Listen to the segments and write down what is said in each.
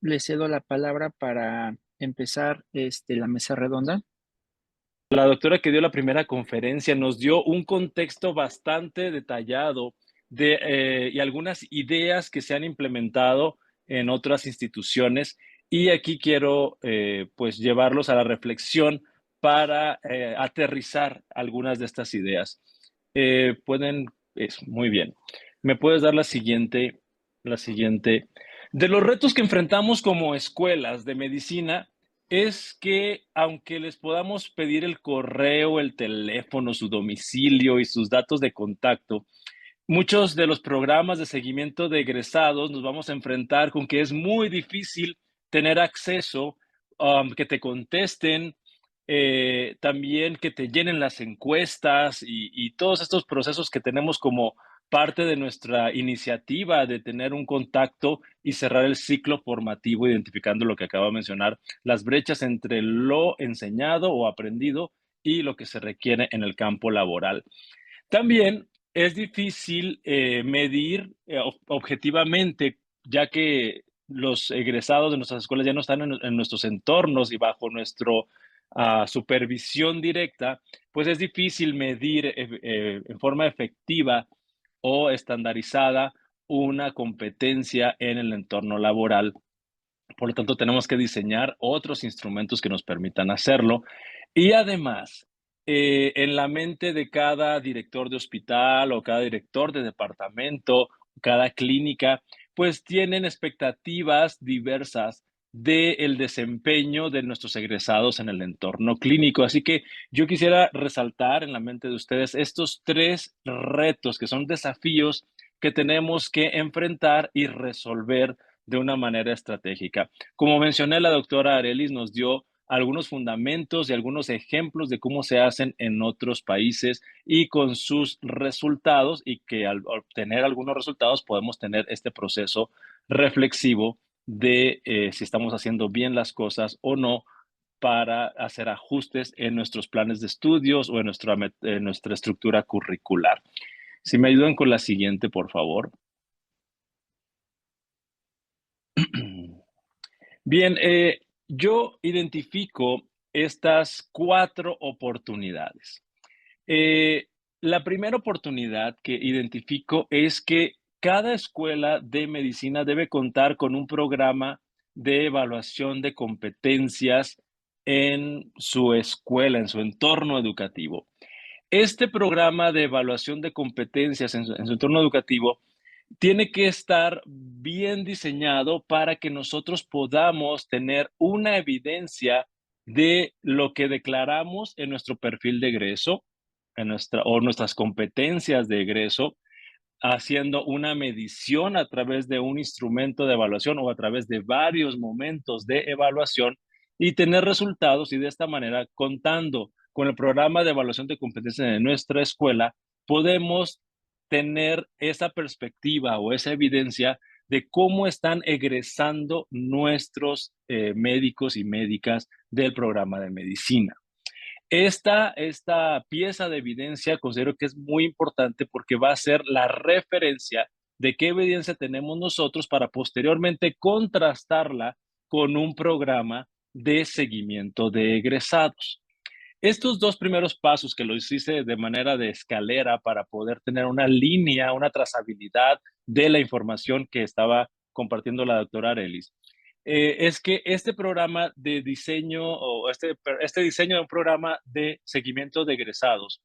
Le cedo la palabra para empezar, la mesa redonda. La doctora que dio la primera conferencia nos dio un contexto bastante detallado y algunas ideas que se han implementado en otras instituciones. Y aquí quiero, pues, llevarlos a la reflexión para aterrizar algunas de estas ideas. Pueden, muy bien. ¿Me puedes dar la siguiente? De los retos que enfrentamos como escuelas de medicina es que aunque les podamos pedir el correo, el teléfono, su domicilio y sus datos de contacto, muchos de los programas de seguimiento de egresados nos vamos a enfrentar con que es muy difícil tener acceso, que te contesten, también que te llenen las encuestas y todos estos procesos que tenemos como parte de nuestra iniciativa de tener un contacto y cerrar el ciclo formativo, identificando lo que acabo de mencionar, las brechas entre lo enseñado o aprendido y lo que se requiere en el campo laboral. También es difícil, medir, objetivamente, ya que los egresados de nuestras escuelas ya no están en nuestros entornos y bajo nuestro, supervisión directa, pues es difícil medir, en forma efectiva o estandarizada una competencia en el entorno laboral. Por lo tanto, tenemos que diseñar otros instrumentos que nos permitan hacerlo. Y además, en la mente de cada director de hospital o cada director de departamento, cada clínica, pues tienen expectativas diversas del desempeño de nuestros egresados en el entorno clínico. Así que yo quisiera resaltar en la mente de ustedes estos tres retos que son desafíos que tenemos que enfrentar y resolver de una manera estratégica. Como mencioné, la doctora Arelis nos dio algunos fundamentos y algunos ejemplos de cómo se hacen en otros países y con sus resultados, y que al obtener algunos resultados podemos tener este proceso reflexivo de si estamos haciendo bien las cosas o no para hacer ajustes en nuestros planes de estudios o en nuestra estructura curricular. Si me ayudan con la siguiente, por favor. Bien, yo identifico estas 4 oportunidades. Eh, la primera oportunidad que identifico es que cada escuela de medicina debe contar con un programa de evaluación de competencias en su escuela, en su entorno educativo. Este programa de evaluación de competencias en su entorno educativo tiene que estar bien diseñado para que nosotros podamos tener una evidencia de lo que declaramos en nuestro perfil de egreso, o nuestras competencias de egreso, haciendo una medición a través de un instrumento de evaluación o a través de varios momentos de evaluación y tener resultados, y de esta manera, contando con el programa de evaluación de competencias de nuestra escuela, podemos tener esa perspectiva o esa evidencia de cómo están egresando nuestros médicos y médicas del programa de medicina. Esta pieza de evidencia considero que es muy importante porque va a ser la referencia de qué evidencia tenemos nosotros para posteriormente contrastarla con un programa de seguimiento de egresados. Estos dos primeros pasos que los hice de manera de escalera para poder tener una línea, una trazabilidad de la información que estaba compartiendo la doctora Arelis, es que este programa de diseño o este diseño de un programa de seguimiento de egresados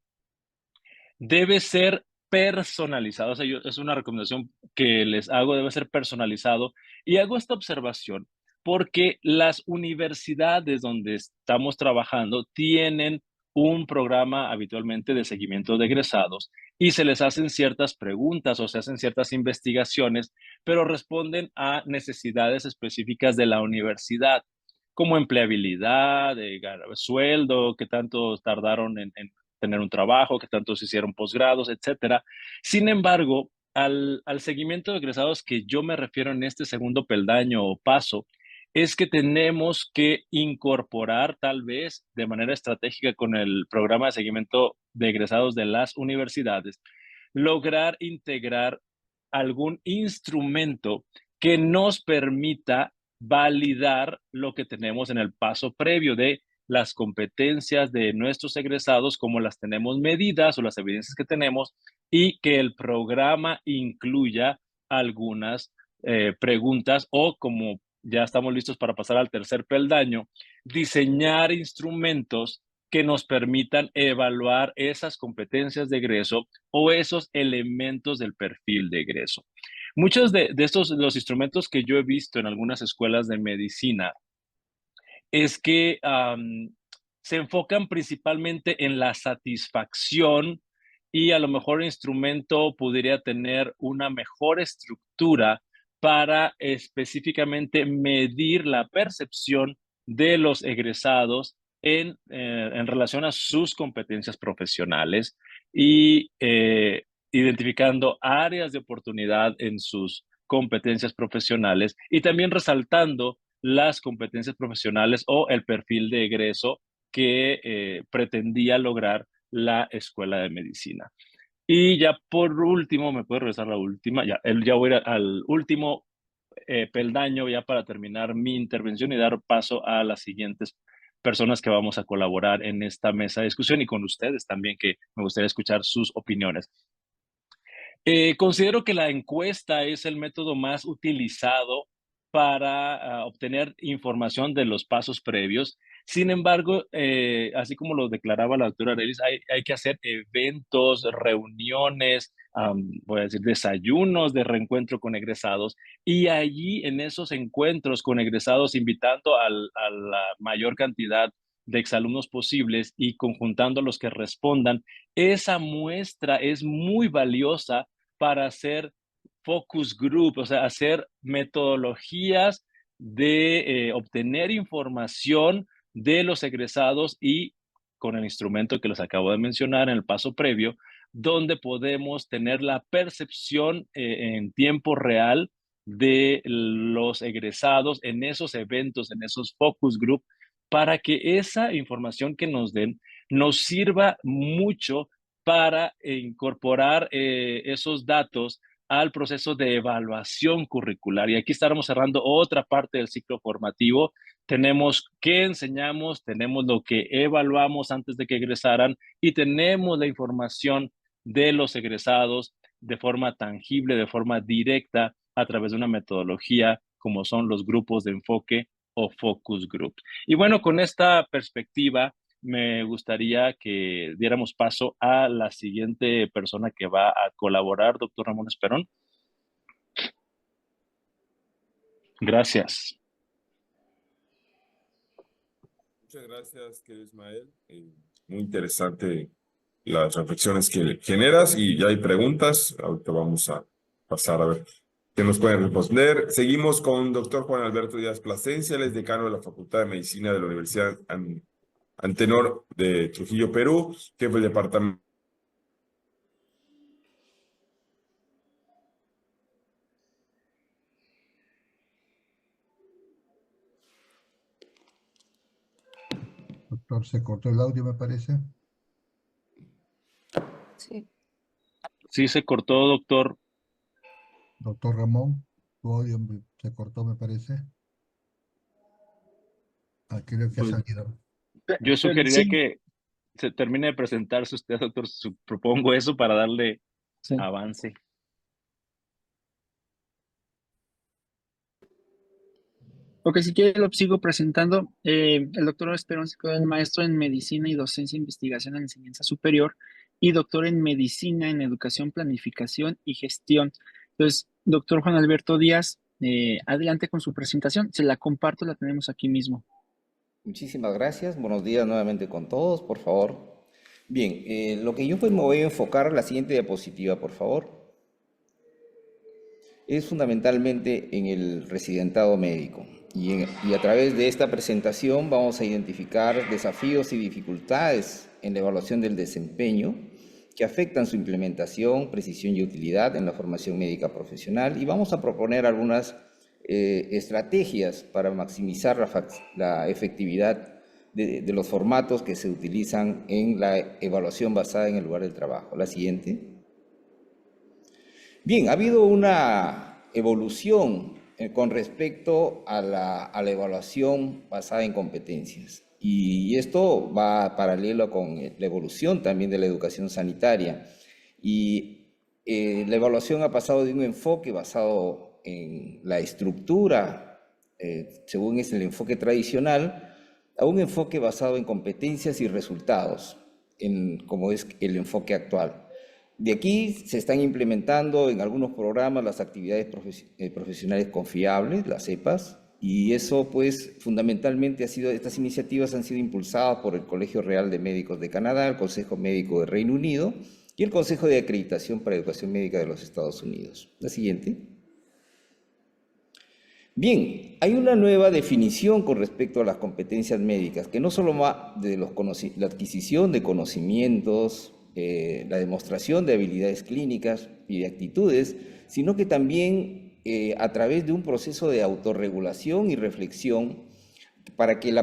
debe ser personalizado. O sea, es una recomendación que les hago, debe ser personalizado. Y hago esta observación porque las universidades donde estamos trabajando tienen un programa habitualmente de seguimiento de egresados y se les hacen ciertas preguntas o se hacen ciertas investigaciones, pero responden a necesidades específicas de la universidad, como empleabilidad, sueldo, qué tanto tardaron en tener un trabajo, qué tanto se hicieron posgrados, etcétera. Sin embargo, al seguimiento de egresados que yo me refiero en este segundo peldaño o paso, es que tenemos que incorporar tal vez de manera estratégica con el programa de seguimiento de egresados de las universidades, lograr integrar algún instrumento que nos permita validar lo que tenemos en el paso previo de las competencias de nuestros egresados, cómo las tenemos medidas o las evidencias que tenemos, y que el programa incluya algunas preguntas o, como ya estamos listos para pasar al tercer peldaño, diseñar instrumentos que nos permitan evaluar esas competencias de egreso o esos elementos del perfil de egreso. Muchos de estos, los instrumentos que yo he visto en algunas escuelas de medicina, es que se enfocan principalmente en la satisfacción, y a lo mejor el instrumento podría tener una mejor estructura para específicamente medir la percepción de los egresados en relación a sus competencias profesionales y identificando áreas de oportunidad en sus competencias profesionales, y también resaltando las competencias profesionales o el perfil de egreso que pretendía lograr la escuela de medicina. Y ya por último, ¿me puede regresar la última? Ya voy al último peldaño ya para terminar mi intervención y dar paso a las siguientes personas que vamos a colaborar en esta mesa de discusión, y con ustedes también, que me gustaría escuchar sus opiniones. Considero que la encuesta es el método más utilizado para obtener información de los pasos previos. Sin embargo, así como lo declaraba la doctora Arelis, hay que hacer eventos, reuniones, voy a decir, desayunos de reencuentro con egresados, y allí en esos encuentros con egresados, invitando a la mayor cantidad de exalumnos posibles y conjuntando los que respondan, esa muestra es muy valiosa para hacer focus group, o sea, hacer metodologías de obtener información de los egresados, y con el instrumento que les acabo de mencionar en el paso previo, donde podemos tener la percepción en tiempo real de los egresados en esos eventos, en esos focus group, para que esa información que nos den nos sirva mucho para incorporar esos datos al proceso de evaluación curricular. Y aquí estamos cerrando otra parte del ciclo formativo. Tenemos qué enseñamos, tenemos lo que evaluamos antes de que egresaran, y tenemos la información de los egresados de forma tangible, de forma directa, a través de una metodología como son los grupos de enfoque o focus group. Y bueno, con esta perspectiva, me gustaría que diéramos paso a la siguiente persona que va a colaborar, doctor Ramón Esperón. Gracias. Muchas gracias, querido Ismael. Muy interesante las reflexiones que generas, y ya hay preguntas. Ahorita vamos a pasar a ver qué nos pueden responder. Seguimos con doctor Juan Alberto Díaz Plasencia, él es decano de la Facultad de Medicina de la Universidad Antenor de Trujillo, Perú, jefe del departamento. Doctor, se cortó el audio, me parece. Sí. Sí, se cortó, doctor. Doctor Ramón, tu audio se cortó, me parece. Creo que ha Pues salido. yo Pero sugeriría sí, que se termine de presentarse usted, doctor. Propongo eso para darle sí. avance. Ok, si quiere lo sigo presentando. El doctor Esperón se quedó en maestro en medicina y docencia e investigación en enseñanza superior, y doctor en medicina en educación, planificación y gestión. Entonces, doctor Juan Alberto Díaz, adelante con su presentación. Se la comparto, la tenemos aquí mismo. Muchísimas gracias. Buenos días nuevamente con todos, por favor. Bien, lo que yo pues me voy a enfocar, la siguiente diapositiva, por favor, es fundamentalmente en el residentado médico. Y a través de esta presentación vamos a identificar desafíos y dificultades en la evaluación del desempeño que afectan su implementación, precisión y utilidad en la formación médica profesional, y vamos a proponer algunas estrategias para maximizar la efectividad de los formatos que se utilizan en la evaluación basada en el lugar del trabajo. La siguiente. Bien, ha habido una evolución con respecto a la evaluación basada en competencias. Y esto va paralelo con la evolución también de la educación sanitaria. Y la evaluación ha pasado de un enfoque basado en la estructura, según es el enfoque tradicional, a un enfoque basado en competencias y resultados, como es el enfoque actual. De aquí se están implementando en algunos programas las actividades profesionales confiables, las EPAs, y eso pues fundamentalmente estas iniciativas han sido impulsadas por el Colegio Real de Médicos de Canadá, el Consejo Médico de Reino Unido y el Consejo de Acreditación para Educación Médica de los Estados Unidos. La siguiente. Bien, hay una nueva definición con respecto a las competencias médicas, que no solo va de la adquisición de conocimientos, la demostración de habilidades clínicas y de actitudes, sino que también a través de un proceso de autorregulación y reflexión para que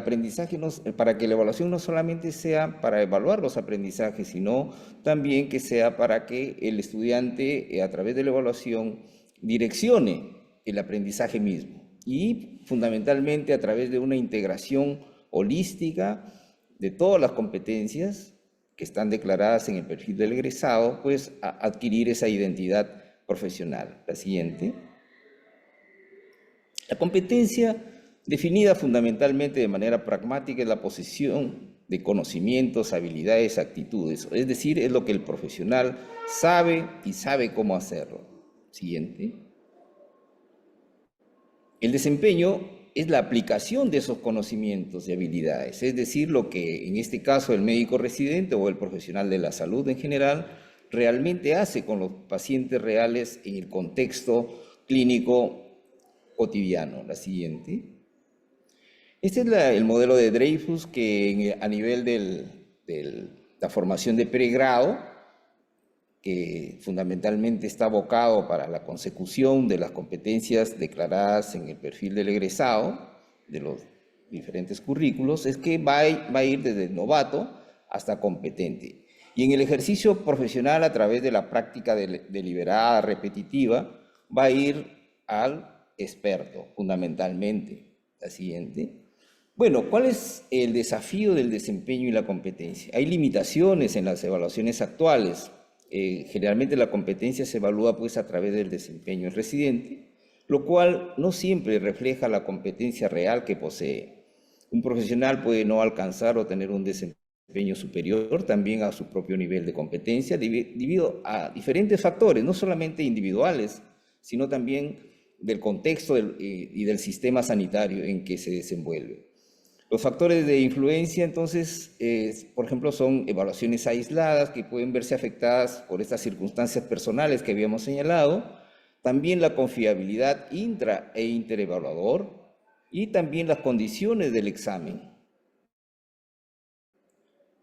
para que la evaluación no solamente sea para evaluar los aprendizajes, sino también que sea para que el estudiante a través de la evaluación direccione el aprendizaje mismo y fundamentalmente a través de una integración holística de todas las competencias que están declaradas en el perfil del egresado, pues a adquirir esa identidad profesional. La siguiente. La competencia definida fundamentalmente de manera pragmática es la posesión de conocimientos, habilidades, actitudes, es decir, es lo que el profesional sabe y sabe cómo hacerlo. Siguiente. El desempeño es la aplicación de esos conocimientos y habilidades, es decir, lo que en este caso el médico residente o el profesional de la salud en general realmente hace con los pacientes reales en el contexto clínico cotidiano. La siguiente. Este es el modelo de Dreyfus que a nivel de la formación de pregrado, que fundamentalmente está abocado para la consecución de las competencias declaradas en el perfil del egresado, de los diferentes currículos, es que va a ir desde novato hasta competente. Y en el ejercicio profesional, a través de la práctica deliberada, repetitiva, va a ir al experto, fundamentalmente. La siguiente. Bueno, ¿cuál es el desafío del desempeño y la competencia? Hay limitaciones en las evaluaciones actuales. Generalmente la competencia se evalúa pues a través del desempeño del residente, lo cual no siempre refleja la competencia real que posee. Un profesional puede no alcanzar o tener un desempeño superior también a su propio nivel de competencia debido a diferentes factores, no solamente individuales, sino también del contexto y del sistema sanitario en que se desenvuelve. Los factores de influencia, entonces, por ejemplo, son evaluaciones aisladas que pueden verse afectadas por estas circunstancias personales que habíamos señalado, también la confiabilidad intra e interevaluador y también las condiciones del examen.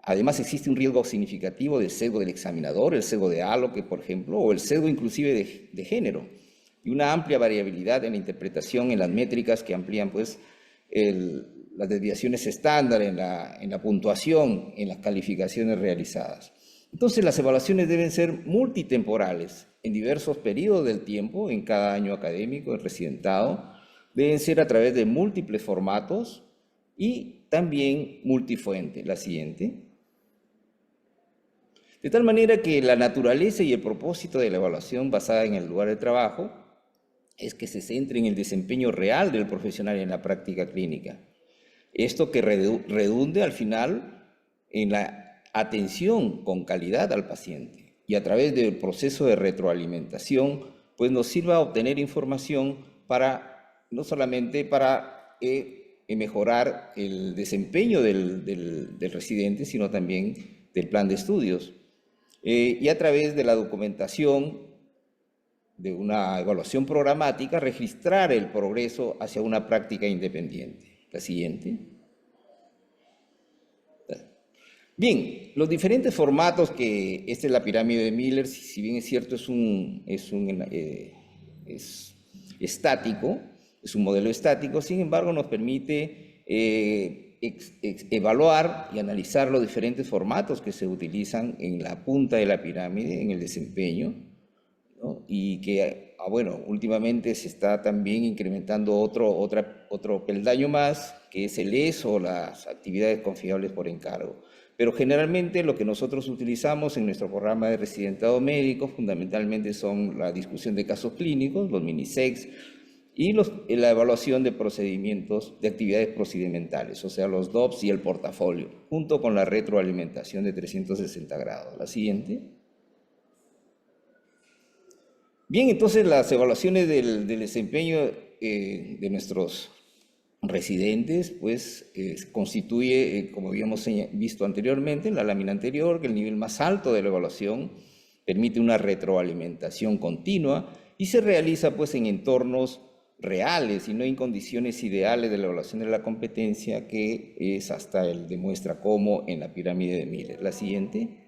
Además, existe un riesgo significativo del sesgo del examinador, el sesgo de halo, por ejemplo, o el sesgo inclusive de género, y una amplia variabilidad en la interpretación en las métricas que amplían pues las desviaciones estándar en la puntuación, en las calificaciones realizadas. Entonces, las evaluaciones deben ser multitemporales, en diversos periodos del tiempo, en cada año académico, en residentado, deben ser a través de múltiples formatos y también multifuente. La siguiente. De tal manera que la naturaleza y el propósito de la evaluación basada en el lugar de trabajo es que se centre en el desempeño real del profesional en la práctica clínica. Esto que redunde al final en la atención con calidad al paciente y a través del proceso de retroalimentación, pues nos sirva a obtener información no solamente para mejorar el desempeño del residente, sino también del plan de estudios. Y a través de la documentación de una evaluación programática, registrar el progreso hacia una práctica independiente. La siguiente. Bien, los diferentes formatos esta es la pirámide de Miller, si bien es cierto es estático, es un modelo estático, sin embargo nos permite evaluar y analizar los diferentes formatos que se utilizan en la punta de la pirámide, en el desempeño, ¿no? Y que, bueno, últimamente se está también incrementando otro peldaño más, que es el ESO, las actividades confiables por encargo. Pero generalmente lo que nosotros utilizamos en nuestro programa de residentado médico fundamentalmente son la discusión de casos clínicos, los minisex, y la evaluación de procedimientos, de actividades procedimentales, o sea, los DOPS y el portafolio, junto con la retroalimentación de 360 grados. La siguiente. Bien, entonces las evaluaciones del desempeño de nuestros residentes, pues constituye, como habíamos visto anteriormente en la lámina anterior, que el nivel más alto de la evaluación permite una retroalimentación continua y se realiza pues en entornos reales y no en condiciones ideales de la evaluación de la competencia, que es hasta el demuestra cómo en la pirámide de Miller. La siguiente.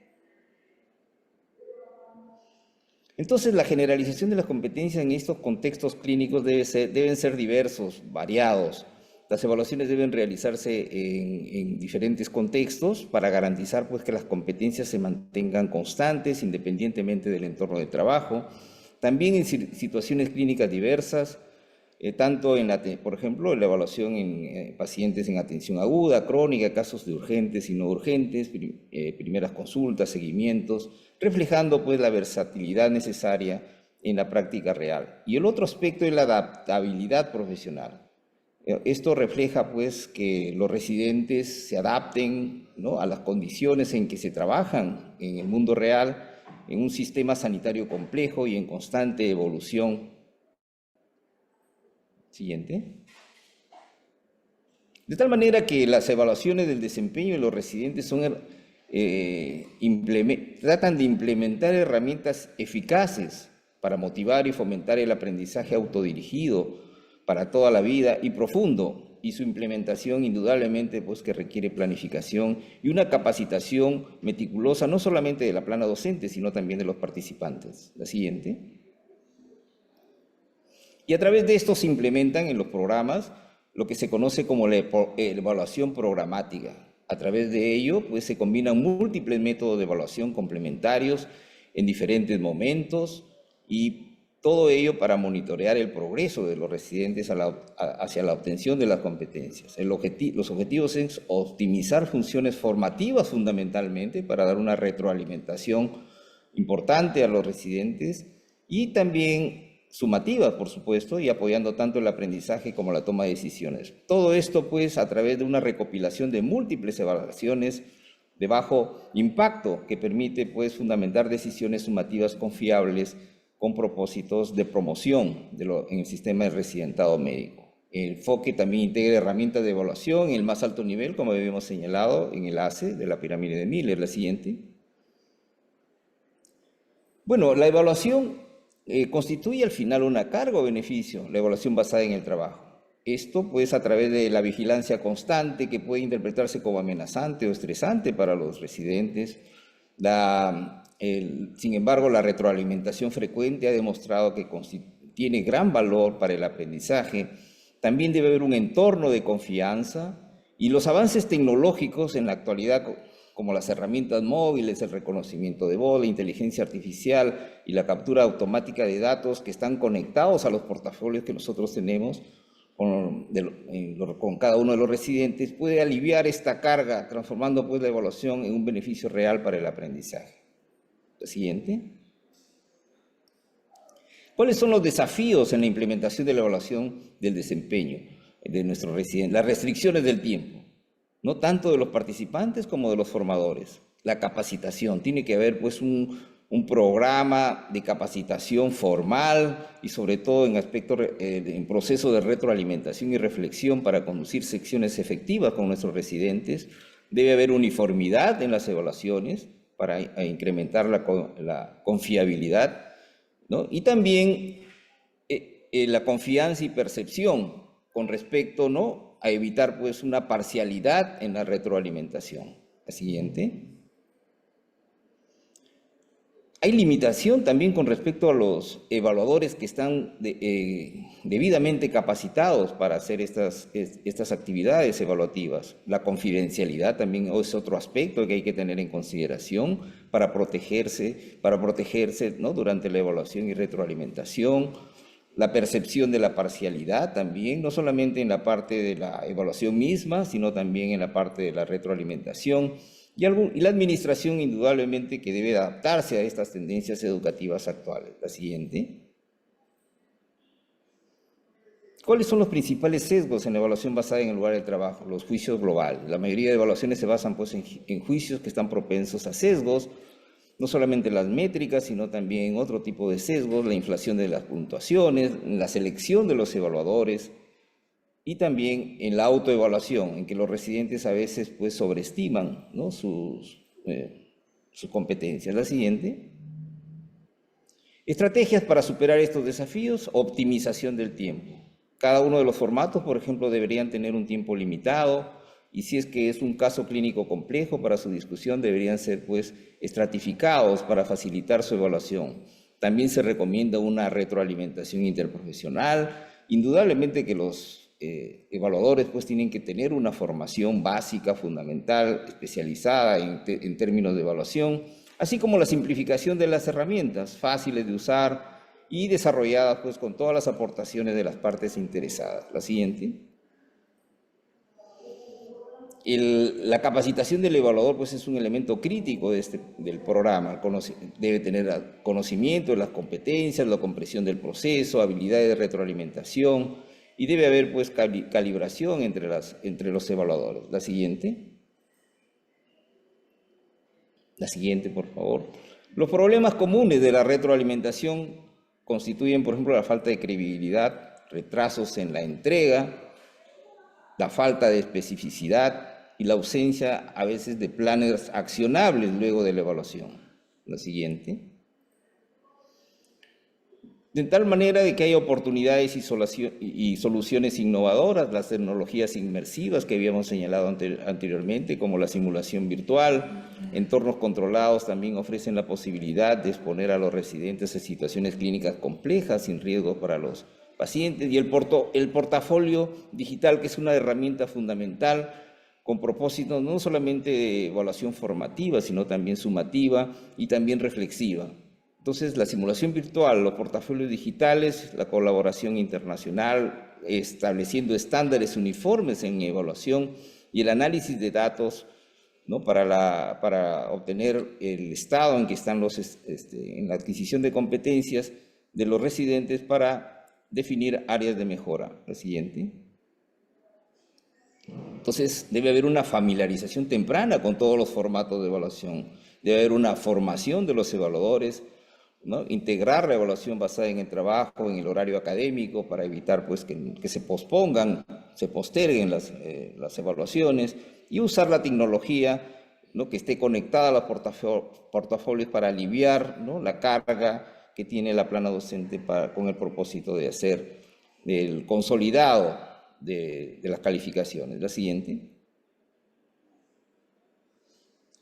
Entonces, la generalización de las competencias en estos contextos clínicos deben ser diversos, variados. Las evaluaciones deben realizarse en diferentes contextos para garantizar pues, que las competencias se mantengan constantes independientemente del entorno de trabajo. También en situaciones clínicas diversas, tanto por ejemplo, en la evaluación en pacientes en atención aguda, crónica, casos de urgentes y no urgentes, primeras consultas, seguimientos, reflejando pues la versatilidad necesaria en la práctica real. Y el otro aspecto es la adaptabilidad profesional. Esto refleja pues que los residentes se adapten, ¿no?, a las condiciones en que se trabajan en el mundo real, en un sistema sanitario complejo y en constante evolución. Siguiente. De tal manera que las evaluaciones del desempeño de los residentes tratan de implementar herramientas eficaces para motivar y fomentar el aprendizaje autodirigido para toda la vida y profundo, y su implementación indudablemente pues que requiere planificación y una capacitación meticulosa no solamente de la plana docente, sino también de los participantes. La siguiente. Y a través de esto se implementan en los programas lo que se conoce como la evaluación programática. A través de ello, pues, se combinan múltiples métodos de evaluación complementarios en diferentes momentos, y todo ello para monitorear el progreso de los residentes hacia la obtención de las competencias. Los objetivos es optimizar funciones formativas fundamentalmente para dar una retroalimentación importante a los residentes, y también sumativas, por supuesto, y apoyando tanto el aprendizaje como la toma de decisiones. Todo esto, pues, a través de una recopilación de múltiples evaluaciones de bajo impacto que permite, pues, fundamentar decisiones sumativas confiables con propósitos de promoción en el sistema de residentado médico. El enfoque también integra herramientas de evaluación en el más alto nivel, como habíamos señalado en el ACE de la pirámide de Miller. La siguiente. Bueno, la evaluación constituye al final una carga o beneficio, la evaluación basada en el trabajo. Esto pues a través de la vigilancia constante, que puede interpretarse como amenazante o estresante para los residentes. Sin embargo, la retroalimentación frecuente ha demostrado que tiene gran valor para el aprendizaje. También debe haber un entorno de confianza, y los avances tecnológicos en la actualidad, como las herramientas móviles, el reconocimiento de voz, la inteligencia artificial y la captura automática de datos que están conectados a los portafolios que nosotros tenemos con cada uno de los residentes, puede aliviar esta carga, transformando pues la evaluación en un beneficio real para el aprendizaje. La siguiente. ¿Cuáles son los desafíos en la implementación de la evaluación del desempeño de nuestros residentes? Las restricciones del tiempo, no tanto de los participantes como de los formadores. La capacitación, tiene que haber pues un programa de capacitación formal, y sobre todo en proceso de retroalimentación y reflexión para conducir secciones efectivas con nuestros residentes. Debe haber uniformidad en las evaluaciones para incrementar la confiabilidad, ¿no? Y también la confianza y percepción con respecto, ¿no?, a evitar pues una parcialidad en la retroalimentación. La siguiente. Hay limitación también con respecto a los evaluadores que están debidamente capacitados para hacer estas actividades evaluativas. La confidencialidad también es otro aspecto que hay que tener en consideración para protegerse, ¿no? Durante la evaluación y retroalimentación. La percepción de la parcialidad también, no solamente en la parte de la evaluación misma, sino también en la parte de la retroalimentación. Y la administración indudablemente que debe adaptarse a estas tendencias educativas actuales. La siguiente. ¿Cuáles son los principales sesgos en la evaluación basada en el lugar del trabajo? Los juicios globales. La mayoría de evaluaciones se basan pues, en juicios que están propensos a sesgos, no solamente las métricas, sino también otro tipo de sesgos, la inflación de las puntuaciones, la selección de los evaluadores, y también en la autoevaluación, en que los residentes a veces pues sobreestiman, ¿no? sus competencias. La siguiente. Estrategias para superar estos desafíos, optimización del tiempo. Cada uno de los formatos, por ejemplo, deberían tener un tiempo limitado, y si es que es un caso clínico complejo para su discusión, deberían ser pues estratificados para facilitar su evaluación. También se recomienda una retroalimentación interprofesional. Indudablemente que los evaluadores pues tienen que tener una formación básica, fundamental, especializada en términos de evaluación, así como la simplificación de las herramientas, fáciles de usar y desarrolladas pues con todas las aportaciones de las partes interesadas. La siguiente. La capacitación del evaluador pues es un elemento crítico del programa. Debe tener conocimiento de las competencias, la comprensión del proceso, habilidades de retroalimentación, y debe haber pues calibración entre los evaluadores. La siguiente. La siguiente, por favor. Los problemas comunes de la retroalimentación constituyen, por ejemplo, la falta de credibilidad, retrasos en la entrega, la falta de especificidad y la ausencia a veces de planes accionables luego de la evaluación. La siguiente. De tal manera de que haya oportunidades y soluciones innovadoras, las tecnologías inmersivas que habíamos señalado anteriormente, como la simulación virtual, entornos controlados también ofrecen la posibilidad de exponer a los residentes a situaciones clínicas complejas sin riesgo para los pacientes, y el portafolio digital, que es una herramienta fundamental con propósito no solamente de evaluación formativa, sino también sumativa y también reflexiva. Entonces, la simulación virtual, los portafolios digitales, la colaboración internacional, estableciendo estándares uniformes en evaluación y el análisis de datos, ¿no? para obtener el estado en que están en la adquisición de competencias de los residentes para definir áreas de mejora. La siguiente. Entonces, debe haber una familiarización temprana con todos los formatos de evaluación. Debe haber una formación de los evaluadores, ¿no? Integrar la evaluación basada en el trabajo, en el horario académico, para evitar pues, que se posterguen las evaluaciones, y usar la tecnología, ¿no? Que esté conectada a los portafolios para aliviar, ¿no? la carga que tiene la plana docente con el propósito de hacer el consolidado de las calificaciones. La siguiente.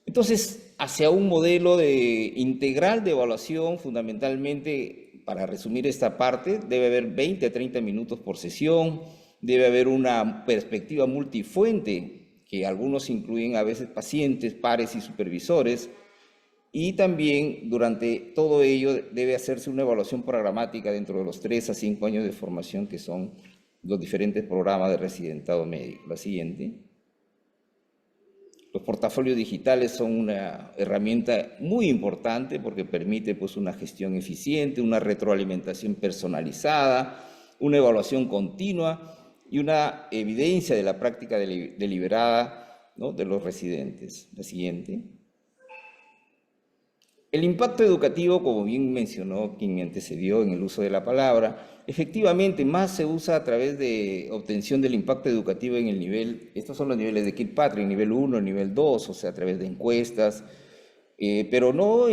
Entonces, hacia un modelo integral de evaluación, fundamentalmente, para resumir esta parte, debe haber 20 a 30 minutos por sesión, debe haber una perspectiva multifuente, que algunos incluyen a veces pacientes, pares y supervisores, y también durante todo ello debe hacerse una evaluación programática dentro de los 3 a 5 años de formación que son los diferentes programas de residentado médico. La siguiente. Los portafolios digitales son una herramienta muy importante porque permite pues, una gestión eficiente, una retroalimentación personalizada, una evaluación continua y una evidencia de la práctica deliberada, ¿no? de los residentes. La siguiente. El impacto educativo, como bien mencionó quien me antecedió en el uso de la palabra, efectivamente más se usa a través de obtención del impacto educativo en el nivel, estos son los niveles de Kilpatrick, nivel 1, nivel 2, o sea, a través de encuestas, pero no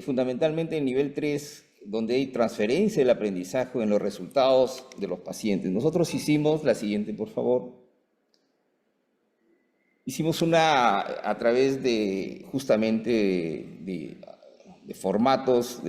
fundamentalmente en nivel 3, donde hay transferencia del aprendizaje en los resultados de los pacientes. Nosotros hicimos, la siguiente por favor, hicimos a través de justamente formatos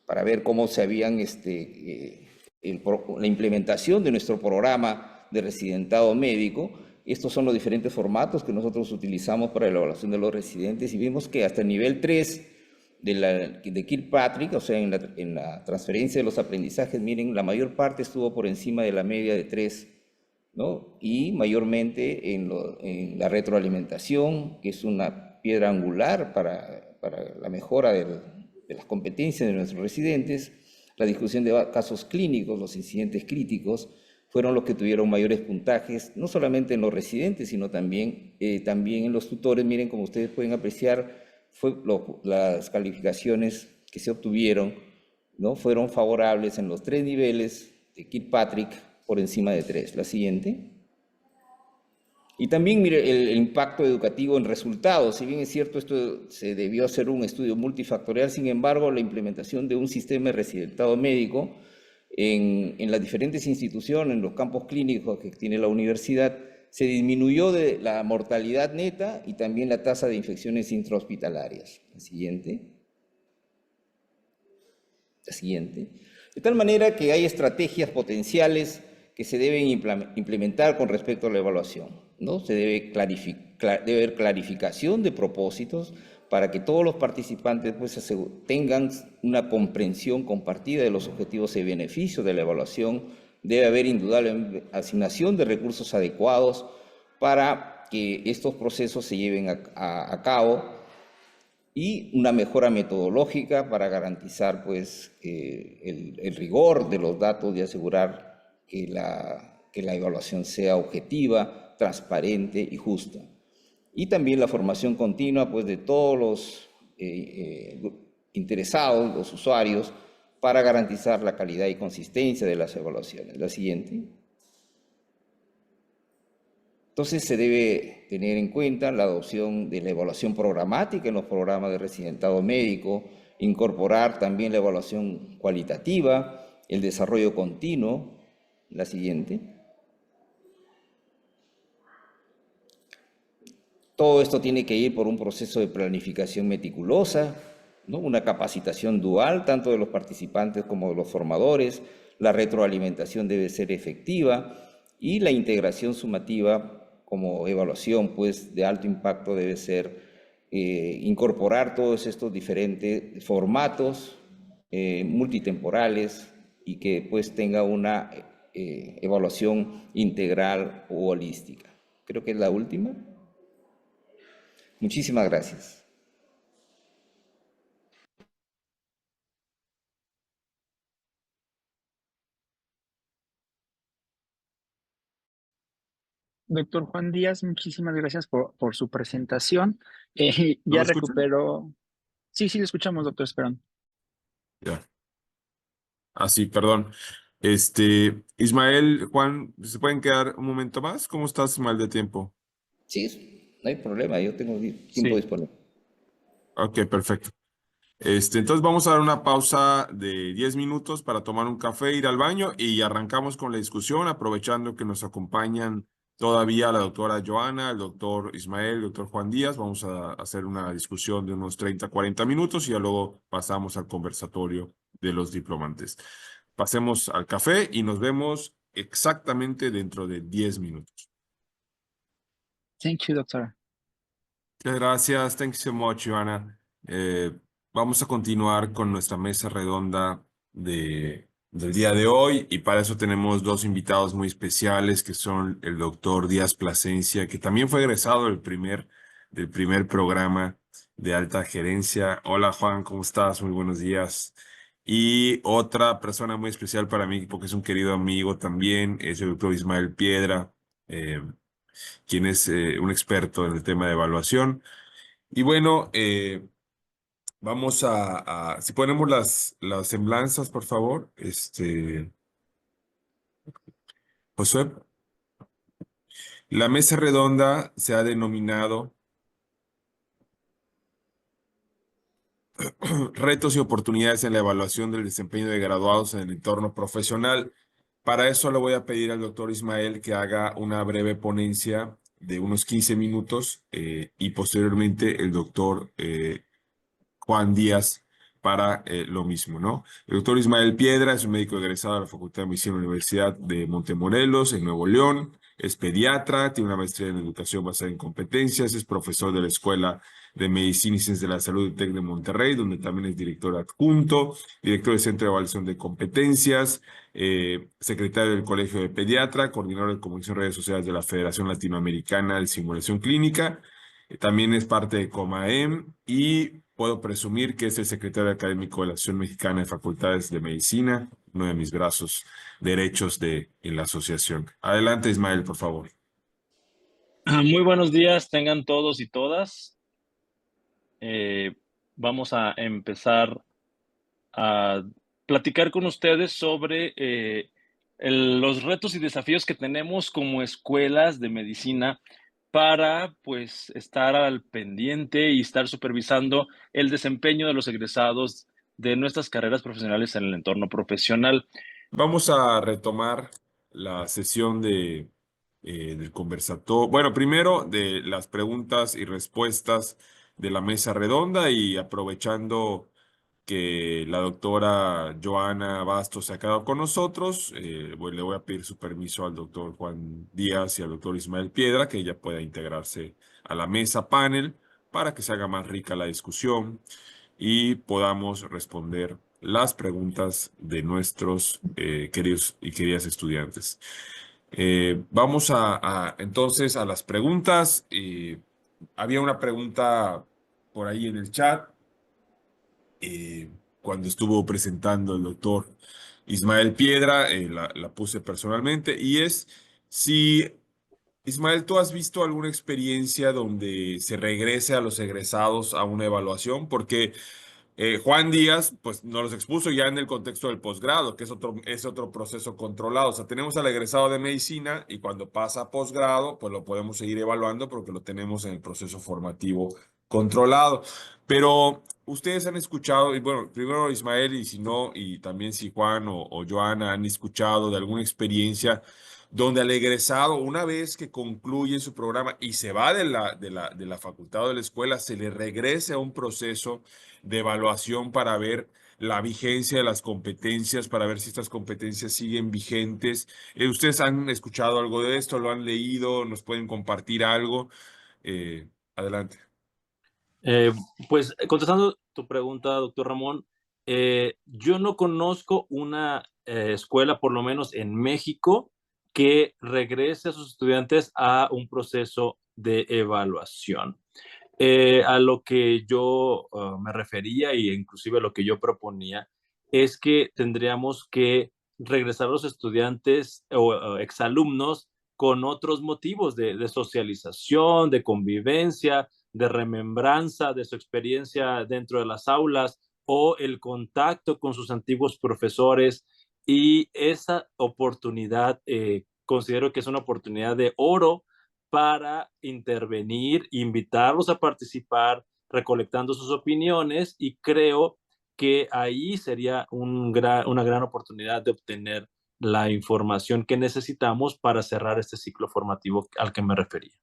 para ver cómo se habían la implementación de nuestro programa de residentado médico. Estos son los diferentes formatos que nosotros utilizamos para la evaluación de los residentes y vimos que hasta el nivel 3 de Kirkpatrick, o sea, en la transferencia de los aprendizajes, miren, la mayor parte estuvo por encima de la media de 3, ¿no? Y mayormente en la retroalimentación, que es una piedra angular para la mejora de las competencias de nuestros residentes, la discusión de casos clínicos, los incidentes críticos, fueron los que tuvieron mayores puntajes, no solamente en los residentes, sino también en los tutores. Miren, como ustedes pueden apreciar, las calificaciones que se obtuvieron, ¿no? Fueron favorables en los 3 niveles de Kirkpatrick, por encima de 3. La siguiente. Y también, mire, el impacto educativo en resultados. Si bien es cierto, esto se debió hacer un estudio multifactorial, sin embargo, la implementación de un sistema de residentado médico en las diferentes instituciones, en los campos clínicos que tiene la universidad, se disminuyó de la mortalidad neta y también la tasa de infecciones intrahospitalarias. La siguiente. La siguiente. De tal manera que hay estrategias potenciales que se deben implementar con respecto a la evaluación, ¿no? Se debe haber clarificación de propósitos para que todos los participantes pues, tengan una comprensión compartida de los objetivos y beneficios de la evaluación. Debe haber indudable asignación de recursos adecuados para que estos procesos se lleven a cabo y una mejora metodológica para garantizar pues, el rigor de los datos y asegurar que la evaluación sea objetiva, transparente y justa. Y también la formación continua pues, de todos los interesados, los usuarios, para garantizar la calidad y consistencia de las evaluaciones. La siguiente. Entonces se debe tener en cuenta la adopción de la evaluación programática en los programas de residentado médico, incorporar también la evaluación cualitativa, el desarrollo continuo. La siguiente. Todo esto tiene que ir por un proceso de planificación meticulosa, ¿no? Una capacitación dual, tanto de los participantes como de los formadores. La retroalimentación debe ser efectiva y la integración sumativa como evaluación pues, de alto impacto debe ser incorporar todos estos diferentes formatos multitemporales y que pues, tenga una evaluación integral o holística. Creo que es la última. Muchísimas gracias. Doctor Juan Díaz, muchísimas gracias por su presentación. ¿No Ya me escuchan? recuperó. Sí, le escuchamos, doctor Esperón. Ya. Así, perdón. Ismael, Juan, ¿se pueden quedar un momento más? ¿Cómo estás, Ismael, de tiempo? Sí, no hay problema, yo tengo tiempo Sí. disponible. Ok, perfecto. Entonces vamos a dar una pausa de 10 minutos para tomar un café, ir al baño y arrancamos con la discusión, aprovechando que nos acompañan todavía la doctora Joana, el doctor Ismael, el doctor Juan Díaz. Vamos a hacer una discusión de unos 30, 40 minutos y ya luego pasamos al conversatorio de los diplomantes. Pasemos al café y nos vemos exactamente dentro de 10 minutos. Thank you, doctor. Muchas gracias. Thank you so much, Joana. Vamos a continuar con nuestra mesa redonda del día de hoy y para eso tenemos dos invitados muy especiales que son el doctor Díaz Plasencia, que también fue egresado del primer programa de alta gerencia. Hola Juan, ¿cómo estás? Muy buenos días. Y otra persona muy especial para mí, porque es un querido amigo también, es el doctor Ismael Piedra, quien es un experto en el tema de evaluación. Y bueno, vamos si ponemos las semblanzas, por favor. Josué, la mesa redonda se ha denominado Retos y oportunidades en la evaluación del desempeño de graduados en el entorno profesional. Para eso le voy a pedir al doctor Ismael que haga una breve ponencia de unos 15 minutos y posteriormente el doctor Juan Díaz para lo mismo, ¿no? El doctor Ismael Piedra es un médico egresado de la Facultad de Medicina de la Universidad de Montemorelos, en Nuevo León. Es pediatra, tiene una maestría en educación basada en competencias, es profesor de la Escuela de Medicina y Ciencias de la Salud del TEC de Monterrey, donde también es director adjunto, director del Centro de Evaluación de Competencias, secretario del Colegio de Pediatra, coordinador de comunicación en redes sociales de la Federación Latinoamericana de Simulación Clínica. También es parte de COMAEM y puedo presumir que es el secretario académico de la Asociación Mexicana de Facultades de Medicina, uno de mis brazos derechos en la asociación. Adelante, Ismael, por favor. Muy buenos días, tengan todos y todas. Vamos a empezar a platicar con ustedes sobre los retos y desafíos que tenemos como escuelas de medicina para pues estar al pendiente y estar supervisando el desempeño de los egresados de nuestras carreras profesionales en el entorno profesional. Vamos a retomar la sesión del conversatorio. Bueno, primero de las preguntas y respuestas de la mesa redonda y aprovechando que la doctora Joana Bastos se ha quedado con nosotros, le voy a pedir su permiso al doctor Juan Díaz y al doctor Ismael Piedra que ella pueda integrarse a la mesa panel para que se haga más rica la discusión y podamos responder las preguntas de nuestros queridos y queridas estudiantes. Vamos entonces a las preguntas. Había una pregunta por ahí en el chat cuando estuvo presentando el doctor Ismael Piedra, la puse personalmente, y es si, Ismael, ¿tú has visto alguna experiencia donde se regrese a los egresados a una evaluación? Porque Juan Díaz, pues nos los expuso ya en el contexto del posgrado, que es otro proceso controlado. O sea, tenemos al egresado de medicina y cuando pasa a posgrado, pues lo podemos seguir evaluando porque lo tenemos en el proceso formativo controlado. Pero ustedes han escuchado, y bueno, primero Ismael y si no, y también si Juan o Joana han escuchado de alguna experiencia donde al egresado, una vez que concluye su programa y se va de la facultad o de la escuela, se le regrese a un proceso de evaluación para ver la vigencia de las competencias, para ver si estas competencias siguen vigentes. ¿Ustedes han escuchado algo de esto? ¿Lo han leído? ¿Nos pueden compartir algo? Adelante. Pues contestando tu pregunta, doctor Ramón, yo no conozco una escuela, por lo menos en México, que regrese a sus estudiantes a un proceso de evaluación. A lo que yo me refería e inclusive lo que yo proponía es que tendríamos que regresar a los estudiantes o exalumnos con otros motivos de socialización, de convivencia, de remembranza de su experiencia dentro de las aulas o el contacto con sus antiguos profesores. Y esa oportunidad considero que es una oportunidad de oro para intervenir, invitarlos a participar, recolectando sus opiniones, y creo que ahí sería una gran oportunidad de obtener la información que necesitamos para cerrar este ciclo formativo al que me refería.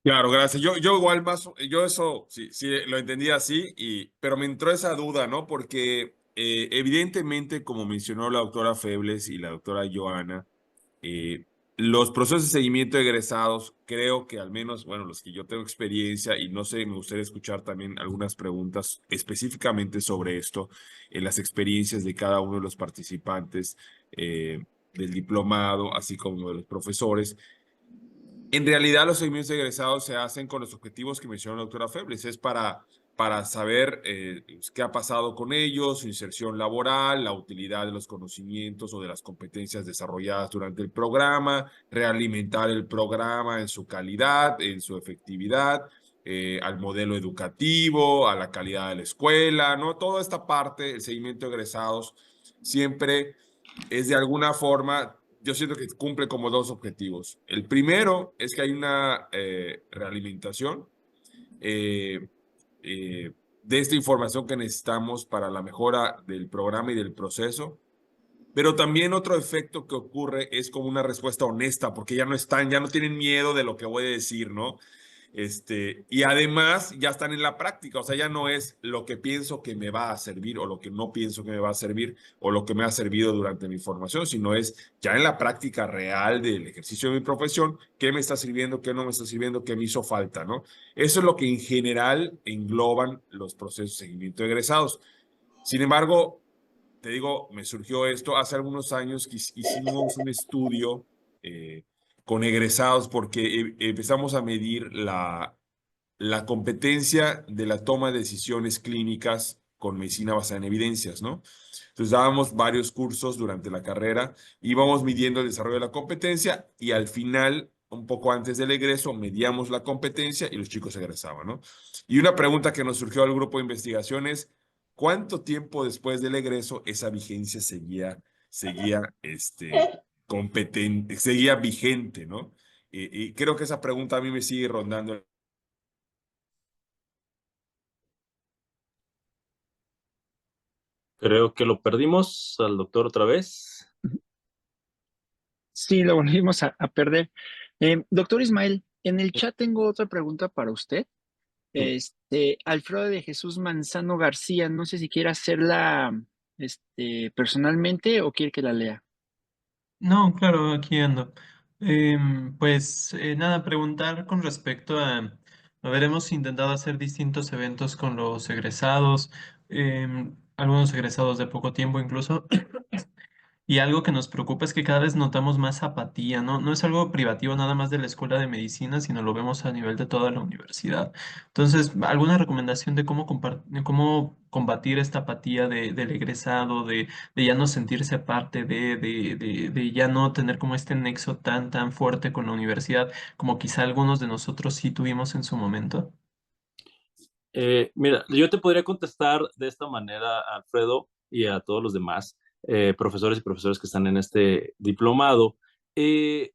Claro, gracias. Yo igual yo eso sí lo entendí así, pero me entró esa duda, ¿no? Porque evidentemente, como mencionó la doctora Febles y la doctora Joana, eh, los procesos de seguimiento de egresados, creo que al menos, bueno, los que yo tengo experiencia y no sé, me gustaría escuchar también algunas preguntas específicamente sobre esto, en las experiencias de cada uno de los participantes del diplomado, así como de los profesores. En realidad, los seguimientos de egresados se hacen con los objetivos que mencionó la doctora Febles. Es para saber qué ha pasado con ellos, su inserción laboral, la utilidad de los conocimientos o de las competencias desarrolladas durante el programa, realimentar el programa en su calidad, en su efectividad, al modelo educativo, a la calidad de la escuela, ¿no? Toda esta parte, el seguimiento de egresados, siempre es de alguna forma, yo siento que cumple como dos objetivos. El primero es que hay una realimentación eh, de esta información que necesitamos para la mejora del programa y del proceso, Pero también otro efecto que ocurre es como una respuesta honesta, porque ya no tienen miedo de lo que voy a decir, ¿no? Y además ya están en la práctica, o sea, ya no es lo que pienso que me va a servir o lo que no pienso que me va a servir o lo que me ha servido durante mi formación, sino es ya en la práctica real del ejercicio de mi profesión, qué me está sirviendo, qué no me está sirviendo, qué me hizo falta, ¿no? Eso es lo que en general engloban los procesos de seguimiento de egresados. Sin embargo, te digo, me surgió esto hace algunos años que hicimos un estudio con egresados porque empezamos a medir la competencia de la toma de decisiones clínicas con medicina basada en evidencias, ¿no? Entonces dábamos varios cursos durante la carrera, íbamos midiendo el desarrollo de la competencia y al final, un poco antes del egreso, medíamos la competencia y los chicos egresaban, ¿no? Y una pregunta que nos surgió al grupo de investigación es, ¿cuánto tiempo después del egreso esa vigencia seguía vigente, ¿no? Y creo que esa pregunta a mí me sigue rondando. Creo que lo perdimos al doctor otra vez. Sí, lo volvimos a perder. Doctor Ismael, en el chat tengo otra pregunta para usted. Alfredo de Jesús Manzano García, no sé si quiere hacerla personalmente o quiere que la lea. No, claro, aquí ando. Nada, preguntar con respecto a ver, hemos intentado hacer distintos eventos con los egresados, algunos egresados de poco tiempo incluso. Y algo que nos preocupa es que cada vez notamos más apatía, ¿no? No es algo privativo nada más de la escuela de medicina, sino lo vemos a nivel de toda la universidad. Entonces, ¿alguna recomendación de de cómo combatir esta apatía del egresado, de ya no sentirse parte de ya no tener como este nexo tan fuerte con la universidad, como quizá algunos de nosotros sí tuvimos en su momento? Mira, yo te podría contestar de esta manera, Alfredo, y a todos los demás profesores y profesores que están en este diplomado. Eh,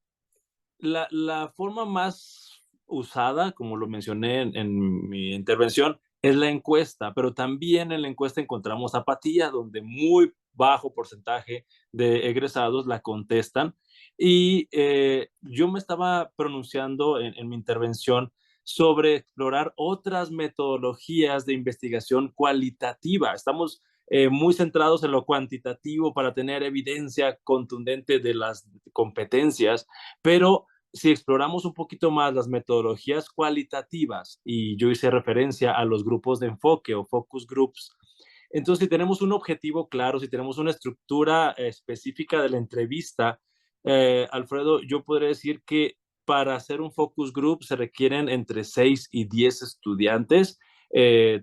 la forma más usada, como lo mencioné en mi intervención, es la encuesta, pero también en la encuesta encontramos apatía, donde muy bajo porcentaje de egresados la contestan. Y yo me estaba pronunciando en mi intervención sobre explorar otras metodologías de investigación cualitativa. Estamos muy centrados en lo cuantitativo para tener evidencia contundente de las competencias, pero si exploramos un poquito más las metodologías cualitativas, y yo hice referencia a los grupos de enfoque o focus groups, entonces si tenemos un objetivo claro, si tenemos una estructura específica de la entrevista, Alfredo, yo podría decir que para hacer un focus group se requieren entre 6 y 10 estudiantes,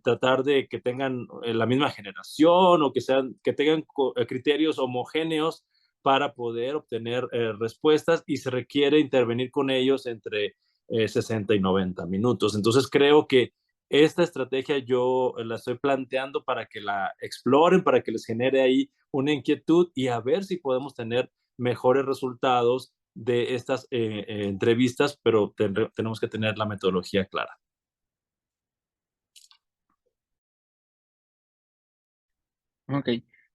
tratar de que tengan la misma generación o que tengan criterios homogéneos para poder obtener respuestas, y se requiere intervenir con ellos entre 60 y 90 minutos. Entonces creo que esta estrategia yo la estoy planteando para que la exploren, para que les genere ahí una inquietud y a ver si podemos tener mejores resultados de estas entrevistas, pero tenemos que tener la metodología clara. Ok,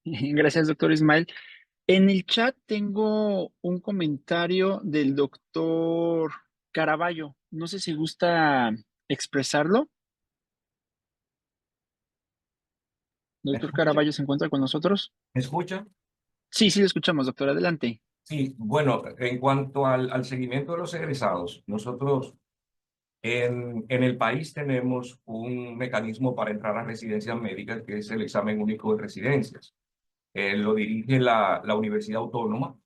gracias, doctor Ismael. En el chat tengo un comentario del doctor Caraballo. No sé si gusta expresarlo. ¿Me Doctor escucha? Caraballo se encuentra con nosotros. ¿Me escucha? Sí, sí, lo escuchamos, doctor. Adelante. Sí, bueno, en cuanto al seguimiento de los egresados, nosotros en el país tenemos un mecanismo para entrar a residencias médicas que es el examen único de residencias. Lo dirige la Universidad Autónoma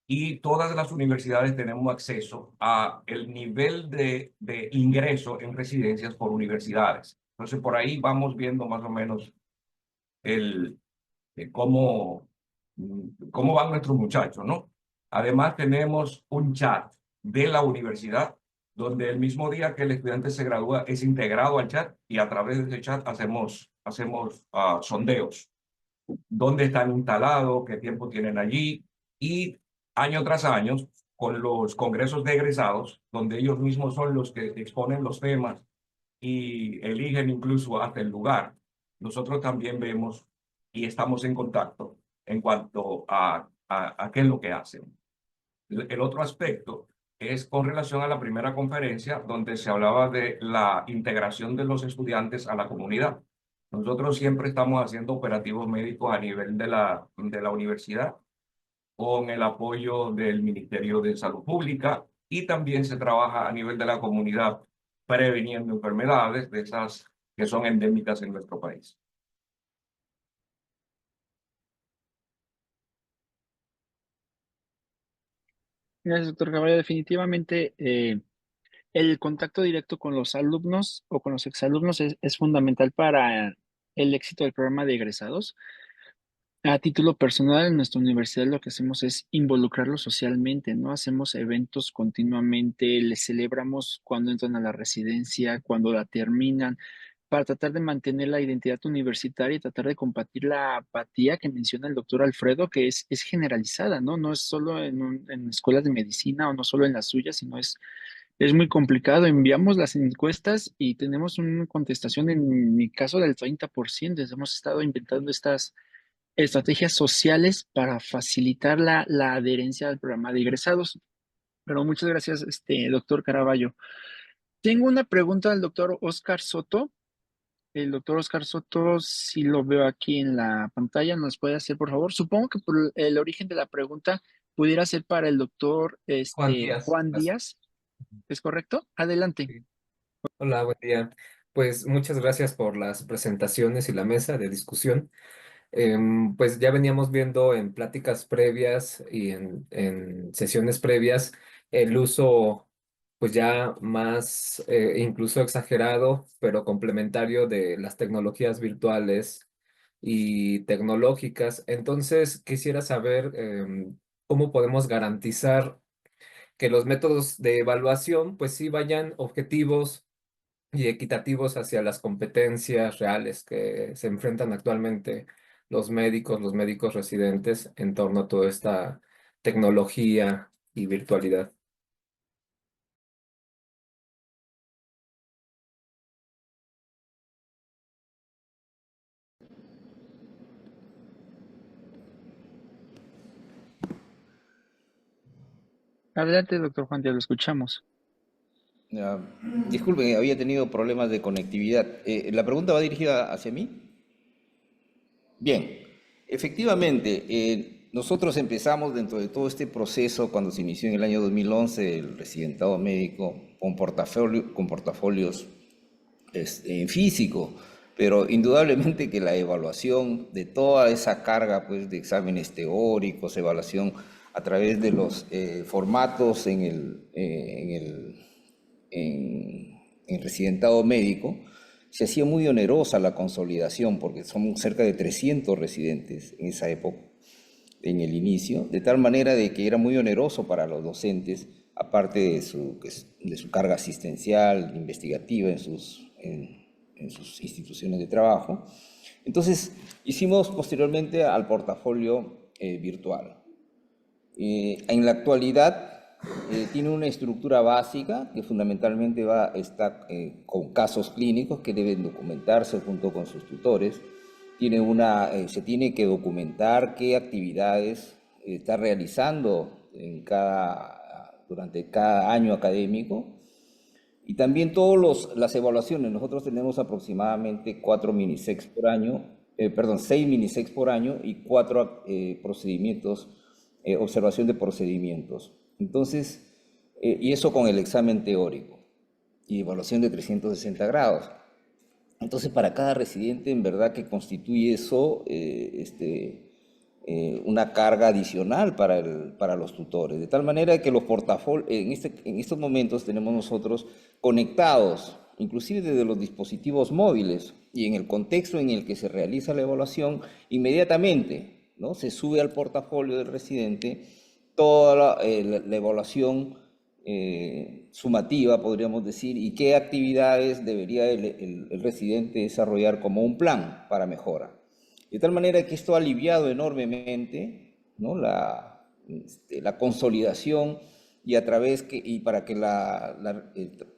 y todas las universidades tenemos acceso a el nivel de ingreso en residencias por universidades. Entonces, por ahí vamos viendo más o menos el, cómo van nuestros muchachos, ¿no? Además, tenemos un chat de la universidad donde el mismo día que el estudiante se gradúa es integrado al chat y a través de ese chat hacemos sondeos. ¿Dónde están instalados? ¿Qué tiempo tienen allí? Y año tras año, con los congresos de egresados, donde ellos mismos son los que exponen los temas y eligen incluso hasta el lugar, nosotros también vemos y estamos en contacto en cuanto a a qué es lo que hacen. El otro aspecto es con relación a la primera conferencia, donde se hablaba de la integración de los estudiantes a la comunidad. Nosotros siempre estamos haciendo operativos médicos a nivel de la universidad, con el apoyo del Ministerio de Salud Pública, y también se trabaja a nivel de la comunidad previniendo enfermedades de esas que son endémicas en nuestro país. Gracias, doctor Caballo. Definitivamente, el contacto directo con los alumnos o con los exalumnos es fundamental para el éxito del programa de egresados. A título personal, en nuestra universidad lo que hacemos es involucrarlos socialmente, ¿no? Hacemos eventos continuamente, les celebramos cuando entran a la residencia, cuando la terminan, para tratar de mantener la identidad universitaria y tratar de combatir la apatía que menciona el doctor Alfredo, que es generalizada, ¿no? No es solo en escuelas de medicina o no solo en las suyas, sino es muy complicado. Enviamos las encuestas y tenemos una contestación en mi caso del 30%. Hemos estado inventando estas estrategias sociales para facilitar la adherencia al programa de egresados. Pero muchas gracias, doctor Caraballo. Tengo una pregunta al doctor Oscar Soto. El doctor Oscar Soto, si lo veo aquí en la pantalla, ¿nos puede hacer, por favor? Supongo que por el origen de la pregunta pudiera ser para el doctor Juan Díaz. Juan Díaz. ¿Es correcto? Adelante. Sí. Hola, buen día. Pues muchas gracias por las presentaciones y la mesa de discusión. Pues ya veníamos viendo en pláticas previas y en sesiones previas el uso pues ya más incluso exagerado, pero complementario de las tecnologías virtuales y tecnológicas. Entonces quisiera saber cómo podemos garantizar que los métodos de evaluación pues sí vayan objetivos y equitativos hacia las competencias reales que se enfrentan actualmente los médicos residentes en torno a toda esta tecnología y virtualidad. Adelante, doctor Juan Díaz, lo escuchamos. Ah, disculpen, había tenido problemas de conectividad. ¿La pregunta va dirigida hacia mí? Bien, efectivamente, nosotros empezamos dentro de todo este proceso cuando se inició en el año 2011 el residentado médico con portafolios en físico, pero indudablemente que la evaluación de toda esa carga pues, de exámenes teóricos, evaluación a través de los formatos en el residentado médico, se hacía muy onerosa la consolidación, porque son cerca de 300 residentes en esa época, en el inicio, de tal manera de que era muy oneroso para los docentes, aparte de su carga asistencial, investigativa en sus instituciones de trabajo. Entonces, hicimos posteriormente al portafolio virtual. En la actualidad, tiene una estructura básica que fundamentalmente está con casos clínicos que deben documentarse junto con sus tutores. Se tiene que documentar qué actividades está realizando durante cada año académico. Y también todas las evaluaciones. Nosotros tenemos aproximadamente 6 minisex por año y 4 procedimientos, observación de procedimientos. Entonces, y eso con el examen teórico y evaluación de 360 grados. Entonces, para cada residente, en verdad que constituye eso una carga adicional para los tutores. De tal manera que los portafolios, en estos momentos tenemos nosotros conectados, inclusive desde los dispositivos móviles, y en el contexto en el que se realiza la evaluación, inmediatamente, ¿no? Se sube al portafolio del residente toda la evaluación sumativa, podríamos decir, y qué actividades debería el residente desarrollar como un plan para mejora. De tal manera que esto ha aliviado enormemente, ¿no? la consolidación y para que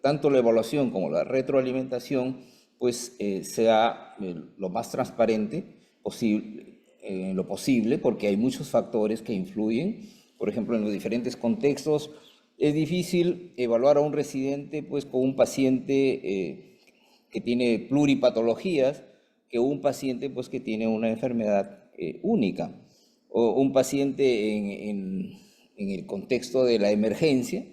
tanto la evaluación como la retroalimentación pues sea lo más transparente posible en lo posible, porque hay muchos factores que influyen. Por ejemplo, en los diferentes contextos es difícil evaluar a un residente pues, con un paciente que tiene pluripatologías que un paciente pues, que tiene una enfermedad única, o un paciente en el contexto de la emergencia,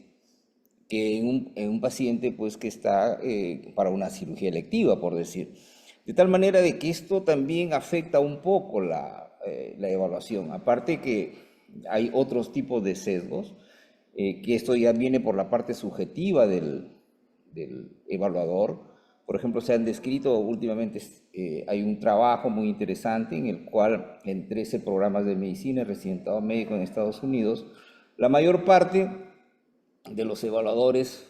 que en un paciente pues, que está para una cirugía electiva, por decir. De tal manera de que esto también afecta un poco la evaluación. Aparte que hay otros tipos de sesgos, que esto ya viene por la parte subjetiva del evaluador. Por ejemplo, se han descrito últimamente, hay un trabajo muy interesante en el cual en 13 programas de medicina y residentado médico en Estados Unidos, la mayor parte de los evaluadores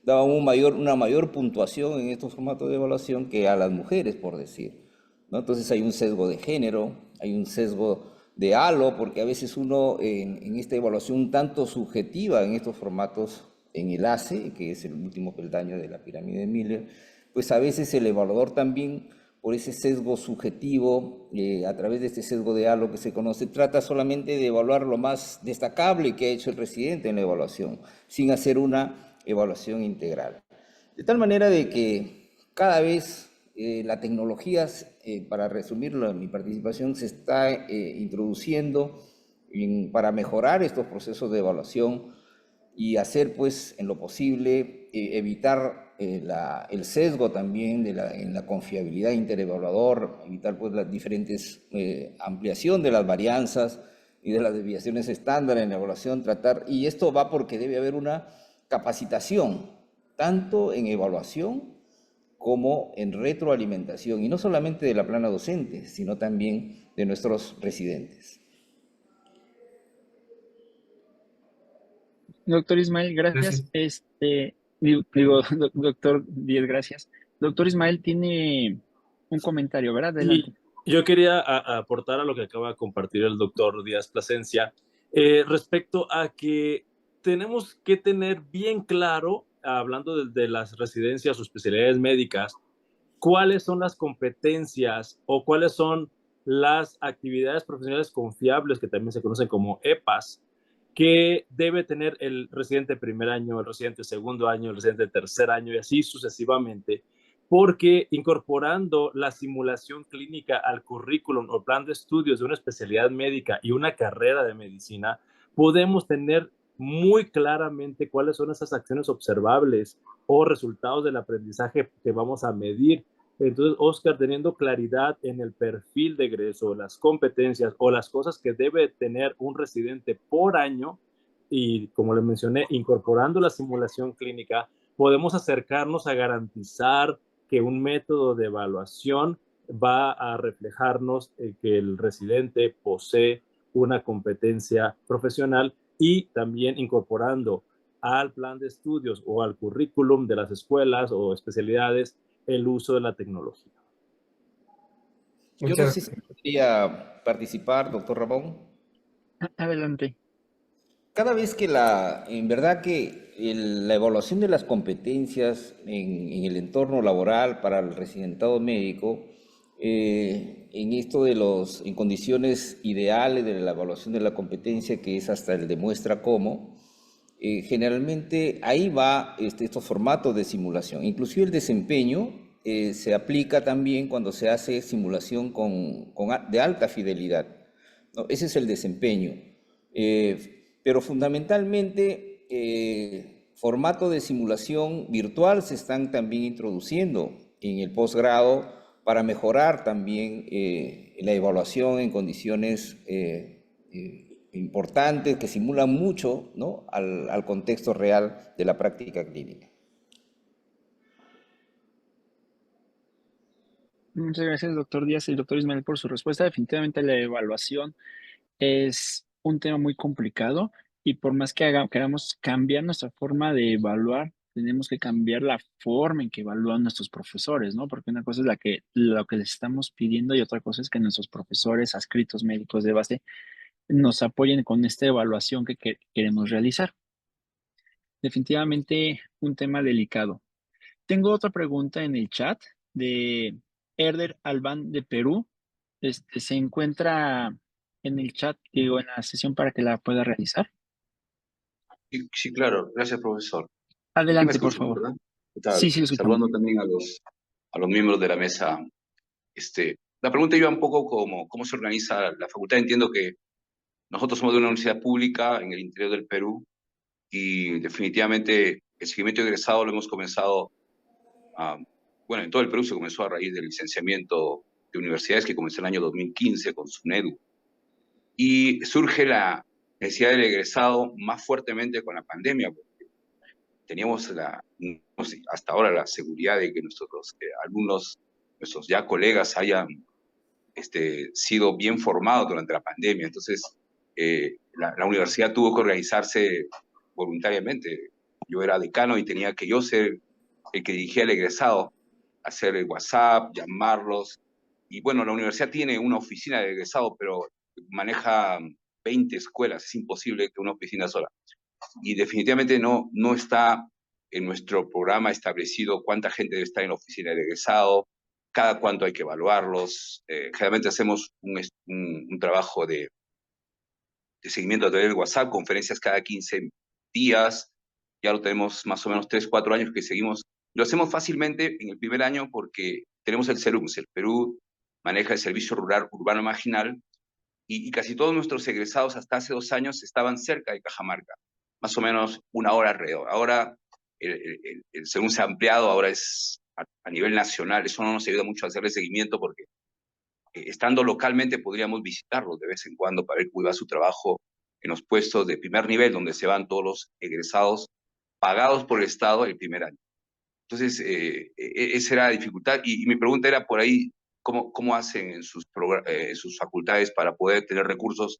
daban una mayor puntuación en estos formatos de evaluación que a las mujeres, por decir, ¿no? Entonces hay un sesgo de género, hay un sesgo de halo, porque a veces uno en esta evaluación un tanto subjetiva en estos formatos en el ACE, que es el último peldaño de la pirámide de Miller, pues a veces el evaluador también, por ese sesgo subjetivo, a través de este sesgo de halo que se conoce, trata solamente de evaluar lo más destacable que ha hecho el residente en la evaluación, sin hacer una evaluación integral. De tal manera de que cada vez la tecnología, para resumir mi participación, se está introduciendo para mejorar estos procesos de evaluación y hacer, pues, en lo posible, evitar el sesgo también en la confiabilidad interevaluador, evitar, pues, las diferentes ampliación de las varianzas y de las desviaciones estándar en la evaluación, y esto va porque debe haber una capacitación, tanto en evaluación como en retroalimentación, y no solamente de la plana docente, sino también de nuestros residentes. Doctor Ismael, gracias. Gracias. Doctor Díez, gracias. Doctor Ismael tiene un comentario, ¿verdad? Adelante. Y yo quería aportar a lo que acaba de compartir el doctor Díaz Plasencia respecto a que tenemos que tener bien claro, hablando de las residencias o especialidades médicas, cuáles son las competencias o cuáles son las actividades profesionales confiables, que también se conocen como EPAs, que debe tener el residente de primer año, el residente de segundo año, el residente de tercer año y así sucesivamente, porque incorporando la simulación clínica al currículum o plan de estudios de una especialidad médica y una carrera de medicina, podemos tener muy claramente cuáles son esas acciones observables o resultados del aprendizaje que vamos a medir. Entonces, Oscar, teniendo claridad en el perfil de egreso, las competencias o las cosas que debe tener un residente por año, y como le mencioné, incorporando la simulación clínica, podemos acercarnos a garantizar que un método de evaluación va a reflejarnos que el residente posee una competencia profesional y también incorporando al plan de estudios o al currículum de las escuelas o especialidades el uso de la tecnología. Yo no sé si podría participar, doctor Ramón. Adelante. Cada vez que en verdad que la evaluación de las competencias en el entorno laboral para el residentado médico, en esto en condiciones ideales de la evaluación de la competencia, que es hasta el demuestra cómo, generalmente ahí va estos formatos de simulación. Inclusive el desempeño se aplica también cuando se hace simulación de alta fidelidad, ¿no? Ese es el desempeño. Pero fundamentalmente, formato de simulación virtual se están también introduciendo en el posgrado para mejorar también la evaluación en condiciones importantes que simulan mucho, ¿no?, al contexto real de la práctica clínica. Muchas gracias, doctor Díaz y doctor Ismael, por su respuesta. Definitivamente la evaluación es un tema muy complicado y por más que queramos cambiar nuestra forma de evaluar, tenemos que cambiar la forma en que evalúan nuestros profesores, ¿no? Porque una cosa es lo que les estamos pidiendo y otra cosa es que nuestros profesores, adscritos médicos de base, nos apoyen con esta evaluación que queremos realizar. Definitivamente un tema delicado. Tengo otra pregunta en el chat de Herder Albán de Perú. se encuentra en el chat, digo, en la sesión para que la pueda realizar. Sí, sí, claro. Gracias, profesor. Sí me Adelante, por escuchan, favor. ¿verdad? ¿Qué Sí, tal? sí, lo escuchamos. Saludando también a los miembros de la mesa. La pregunta iba un poco como cómo se organiza la facultad. Entiendo que nosotros somos de una universidad pública en el interior del Perú y definitivamente el seguimiento de egresado lo hemos comenzado, bueno, en todo el Perú se comenzó a raíz del licenciamiento de universidades que comenzó en el año 2015 con SUNEDU. Y surge la necesidad del egresado más fuertemente con la pandemia, porque teníamos hasta ahora la seguridad de que nuestros alumnos, nuestros ya colegas hayan sido bien formados durante la pandemia. Entonces, la universidad tuvo que organizarse voluntariamente. Yo era decano y tenía que yo ser el que dirigía al egresado, hacer el WhatsApp, llamarlos. Y bueno, la universidad tiene una oficina de egresado, pero maneja 20 escuelas, es imposible que una oficina sola. Y definitivamente no está en nuestro programa establecido cuánta gente debe estar en la oficina de egresado, cada cuánto hay que evaluarlos. Generalmente hacemos un trabajo de seguimiento a través del WhatsApp, conferencias cada 15 días. Ya lo tenemos más o menos 3, 4 años que seguimos. Lo hacemos fácilmente en el primer año porque tenemos el CERUMS. El Perú maneja el Servicio Rural Urbano Marginal y casi todos nuestros egresados hasta hace 2 años estaban cerca de Cajamarca, más o menos 1 hora alrededor. Ahora el CERUMS se ha ampliado, ahora es a nivel nacional. Eso no nos ayuda mucho a hacerle seguimiento porque estando localmente podríamos visitarlos de vez en cuando para ver cómo iba su trabajo en los puestos de primer nivel, donde se van todos los egresados pagados por el Estado el primer año. Entonces, esa era la dificultad. Y mi pregunta era por ahí, ¿cómo hacen en sus facultades para poder tener recursos?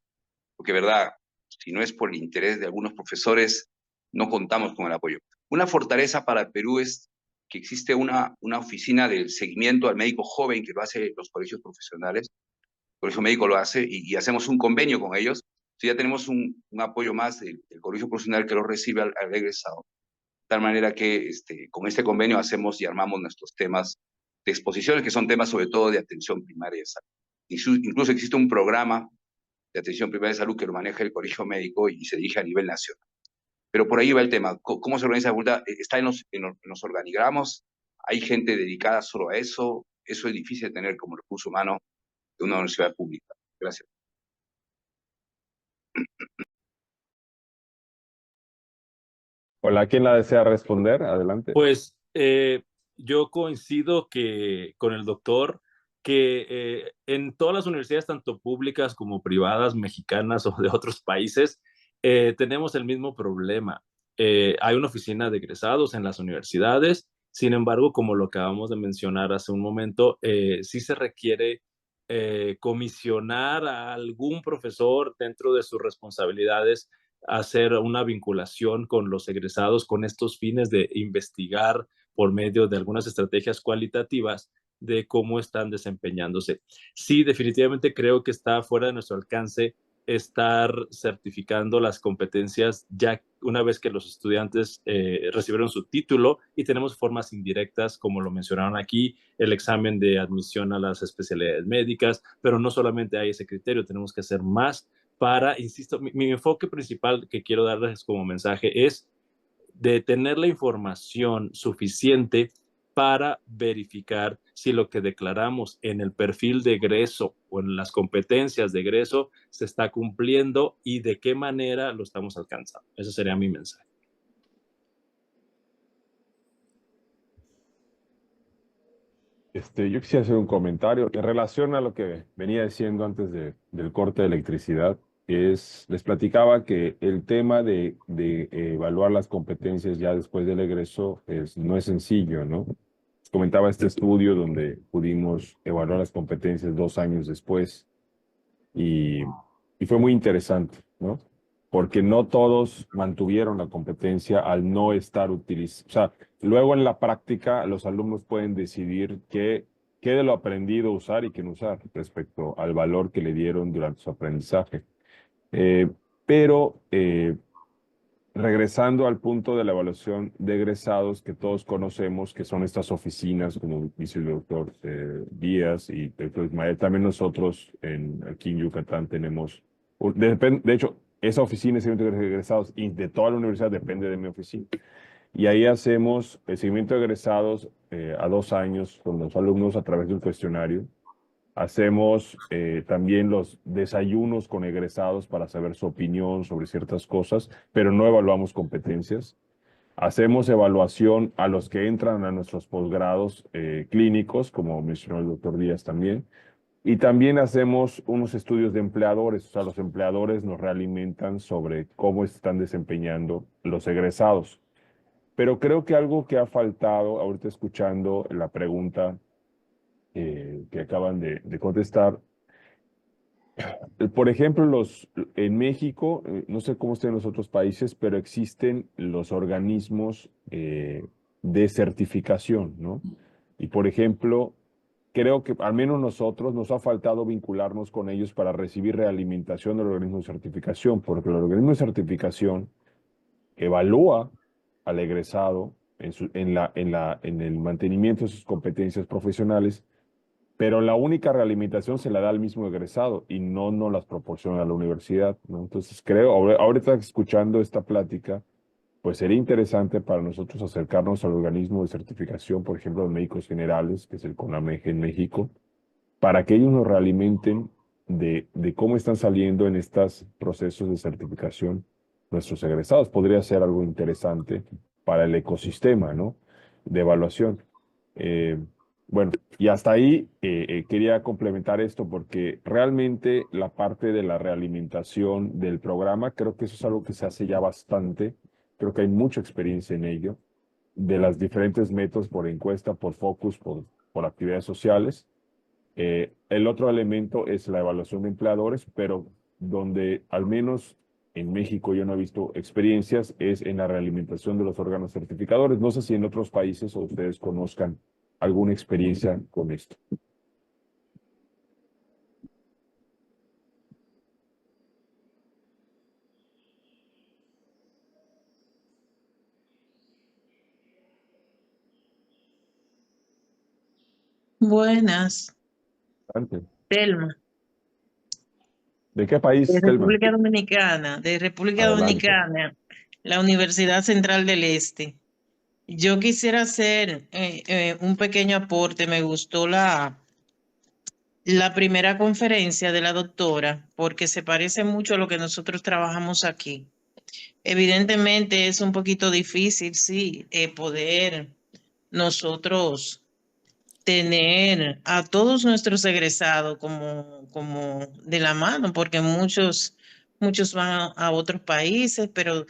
Porque, verdad, si no es por el interés de algunos profesores, no contamos con el apoyo. Una fortaleza para el Perú es que existe una oficina del seguimiento al médico joven que lo hace los colegios profesionales. El colegio médico lo hace y hacemos un convenio con ellos. Entonces ya tenemos un apoyo más del colegio profesional que lo recibe al egresado. De tal manera que con este convenio hacemos y armamos nuestros temas de exposiciones, que son temas sobre todo de atención primaria de salud. Incluso existe un programa de atención primaria de salud que lo maneja el colegio médico y se dirige a nivel nacional. Pero por ahí va el tema. ¿Cómo se organiza la facultad? ¿Está en los organigramas? ¿Hay gente dedicada solo a eso? Eso es difícil de tener como recurso humano de una universidad pública. Gracias. Hola, ¿quién la desea responder? Adelante. Pues yo coincido con el doctor que en todas las universidades, tanto públicas como privadas, mexicanas o de otros países, tenemos el mismo problema. Hay una oficina de egresados en las universidades, sin embargo, como lo acabamos de mencionar hace un momento, sí se requiere comisionar a algún profesor dentro de sus responsabilidades, hacer una vinculación con los egresados con estos fines de investigar por medio de algunas estrategias cualitativas de cómo están desempeñándose. Sí, definitivamente creo que está fuera de nuestro alcance estar certificando las competencias ya una vez que los estudiantes recibieron su título, y tenemos formas indirectas, como lo mencionaron aquí, el examen de admisión a las especialidades médicas, pero no solamente hay ese criterio, tenemos que hacer más para, insisto, mi enfoque principal que quiero darles como mensaje es de tener la información suficiente para verificar si lo que declaramos en el perfil de egreso o en las competencias de egreso se está cumpliendo y de qué manera lo estamos alcanzando. Ese sería mi mensaje. Yo quisiera hacer un comentario en relación a lo que venía diciendo antes del corte de electricidad. Les platicaba que el tema de evaluar las competencias ya después del egreso no es sencillo, ¿no? Les comentaba este estudio donde pudimos evaluar las competencias 2 años después y fue muy interesante, ¿no? Porque no todos mantuvieron la competencia al no estar utilizando. O sea, luego en la práctica los alumnos pueden decidir qué de lo aprendido usar y qué no usar respecto al valor que le dieron durante su aprendizaje. Pero regresando al punto de la evaluación de egresados que todos conocemos, que son estas oficinas, como dice el doctor Díaz y el doctor Ismael, también nosotros aquí en Yucatán tenemos, de hecho, esa oficina de seguimiento de egresados y de toda la universidad depende de mi oficina. Y ahí hacemos el seguimiento de egresados a 2 años con los alumnos a través de un cuestionario. Hacemos también los desayunos con egresados para saber su opinión sobre ciertas cosas, pero no evaluamos competencias. Hacemos evaluación a los que entran a nuestros posgrados clínicos, como mencionó el doctor Díaz también. Y también hacemos unos estudios de empleadores, o sea, los empleadores nos realimentan sobre cómo están desempeñando los egresados. Pero creo que algo que ha faltado, ahorita escuchando la pregunta que acaban de contestar. Por ejemplo, en México, no sé cómo está en los otros países, pero existen los organismos de certificación, ¿no? Y por ejemplo, creo que al menos nosotros nos ha faltado vincularnos con ellos para recibir realimentación del organismo de certificación, porque el organismo de certificación evalúa al egresado en el mantenimiento de sus competencias profesionales, pero la única realimentación se la da al mismo egresado y no nos las proporciona a la universidad, ¿no? Entonces creo, ahorita escuchando esta plática, pues sería interesante para nosotros acercarnos al organismo de certificación, por ejemplo, de médicos generales, que es el CONAMEG en México, para que ellos nos realimenten de cómo están saliendo en estos procesos de certificación nuestros egresados. Podría ser algo interesante para el ecosistema, ¿no? De evaluación. Bueno, y hasta ahí quería complementar esto porque realmente la parte de la realimentación del programa, creo que eso es algo que se hace ya bastante. Creo que hay mucha experiencia en ello, de los diferentes métodos por encuesta, por focus, por actividades sociales. El otro elemento es la evaluación de empleadores, pero donde al menos en México yo no he visto experiencias es en la realimentación de los órganos certificadores. No sé si en otros países o ustedes conozcan alguna experiencia con esto. Buenas, Adelante. Telma, ¿De qué país, de Telma? República Dominicana, de República Adelante. Dominicana, la Universidad Central del Este. Yo quisiera hacer un pequeño aporte. Me gustó la primera conferencia de la doctora porque se parece mucho a lo que nosotros trabajamos aquí. Evidentemente es un poquito difícil, sí, poder nosotros tener a todos nuestros egresados como de la mano, porque muchos van a otros países, pero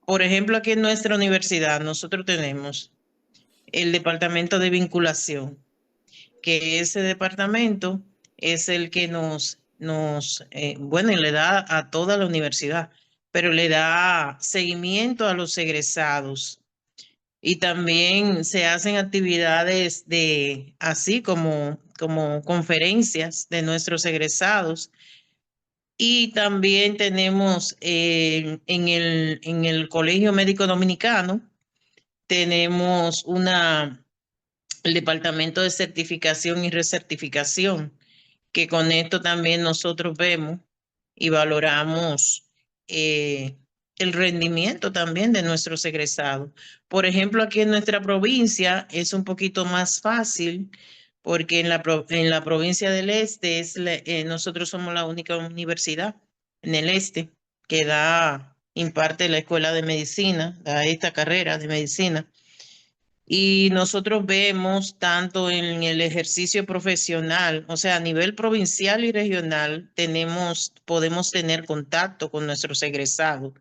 por ejemplo aquí en nuestra universidad nosotros tenemos el departamento de vinculación, que ese departamento es el que bueno, y le da a toda la universidad, pero le da seguimiento a los egresados. Y también se hacen actividades así como conferencias de nuestros egresados. Y también tenemos en el Colegio Médico Dominicano, tenemos el Departamento de Certificación y Recertificación, que con esto también nosotros vemos y valoramos el rendimiento también de nuestros egresados. Por ejemplo, aquí en nuestra provincia es un poquito más fácil porque en la provincia del Este nosotros somos la única universidad en el Este que imparte la escuela de medicina, da esta carrera de medicina. Y nosotros vemos tanto en el ejercicio profesional, o sea, a nivel provincial y regional, podemos tener contacto con nuestros egresados.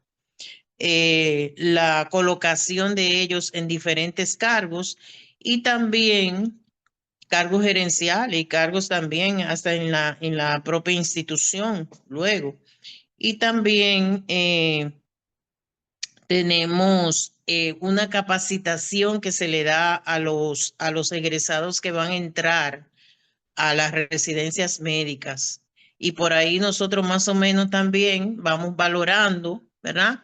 La colocación de ellos en diferentes cargos y también cargos gerenciales y cargos también hasta en la propia institución luego. Y también tenemos una capacitación que se le da a los egresados que van a entrar a las residencias médicas. Y por ahí nosotros más o menos también vamos valorando, ¿verdad?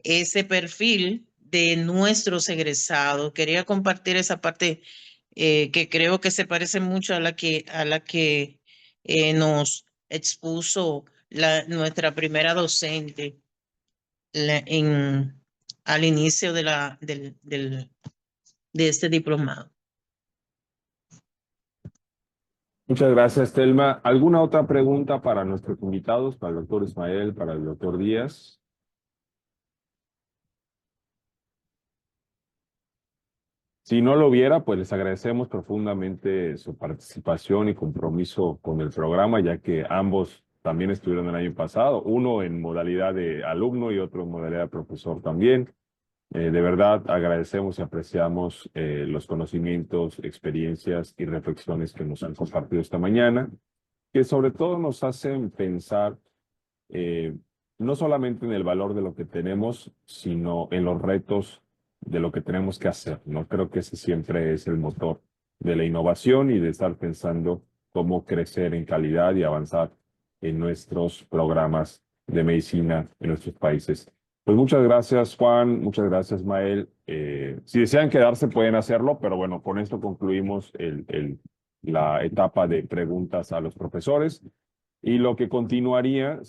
ese perfil de nuestros egresados. Quería compartir esa parte que creo que se parece mucho a la que nos expuso nuestra primera docente al inicio de este diplomado. Muchas gracias, Telma. ¿Alguna otra pregunta para nuestros invitados, para el doctor Ismael, para el doctor Díaz? Si no lo hubiera, pues les agradecemos profundamente su participación y compromiso con el programa, ya que ambos también estuvieron el año pasado, uno en modalidad de alumno y otro en modalidad de profesor también. De verdad agradecemos y apreciamos los conocimientos, experiencias y reflexiones que nos han compartido esta mañana, que sobre todo nos hacen pensar no solamente en el valor de lo que tenemos, sino en los retos de lo que tenemos que hacer, ¿no? Creo que ese siempre es el motor de la innovación y de estar pensando cómo crecer en calidad y avanzar en nuestros programas de medicina en nuestros países. Pues muchas gracias, Juan, muchas gracias, Mael. Si desean quedarse, pueden hacerlo, pero bueno, con esto concluimos la etapa de preguntas a los profesores. Y lo que continuaría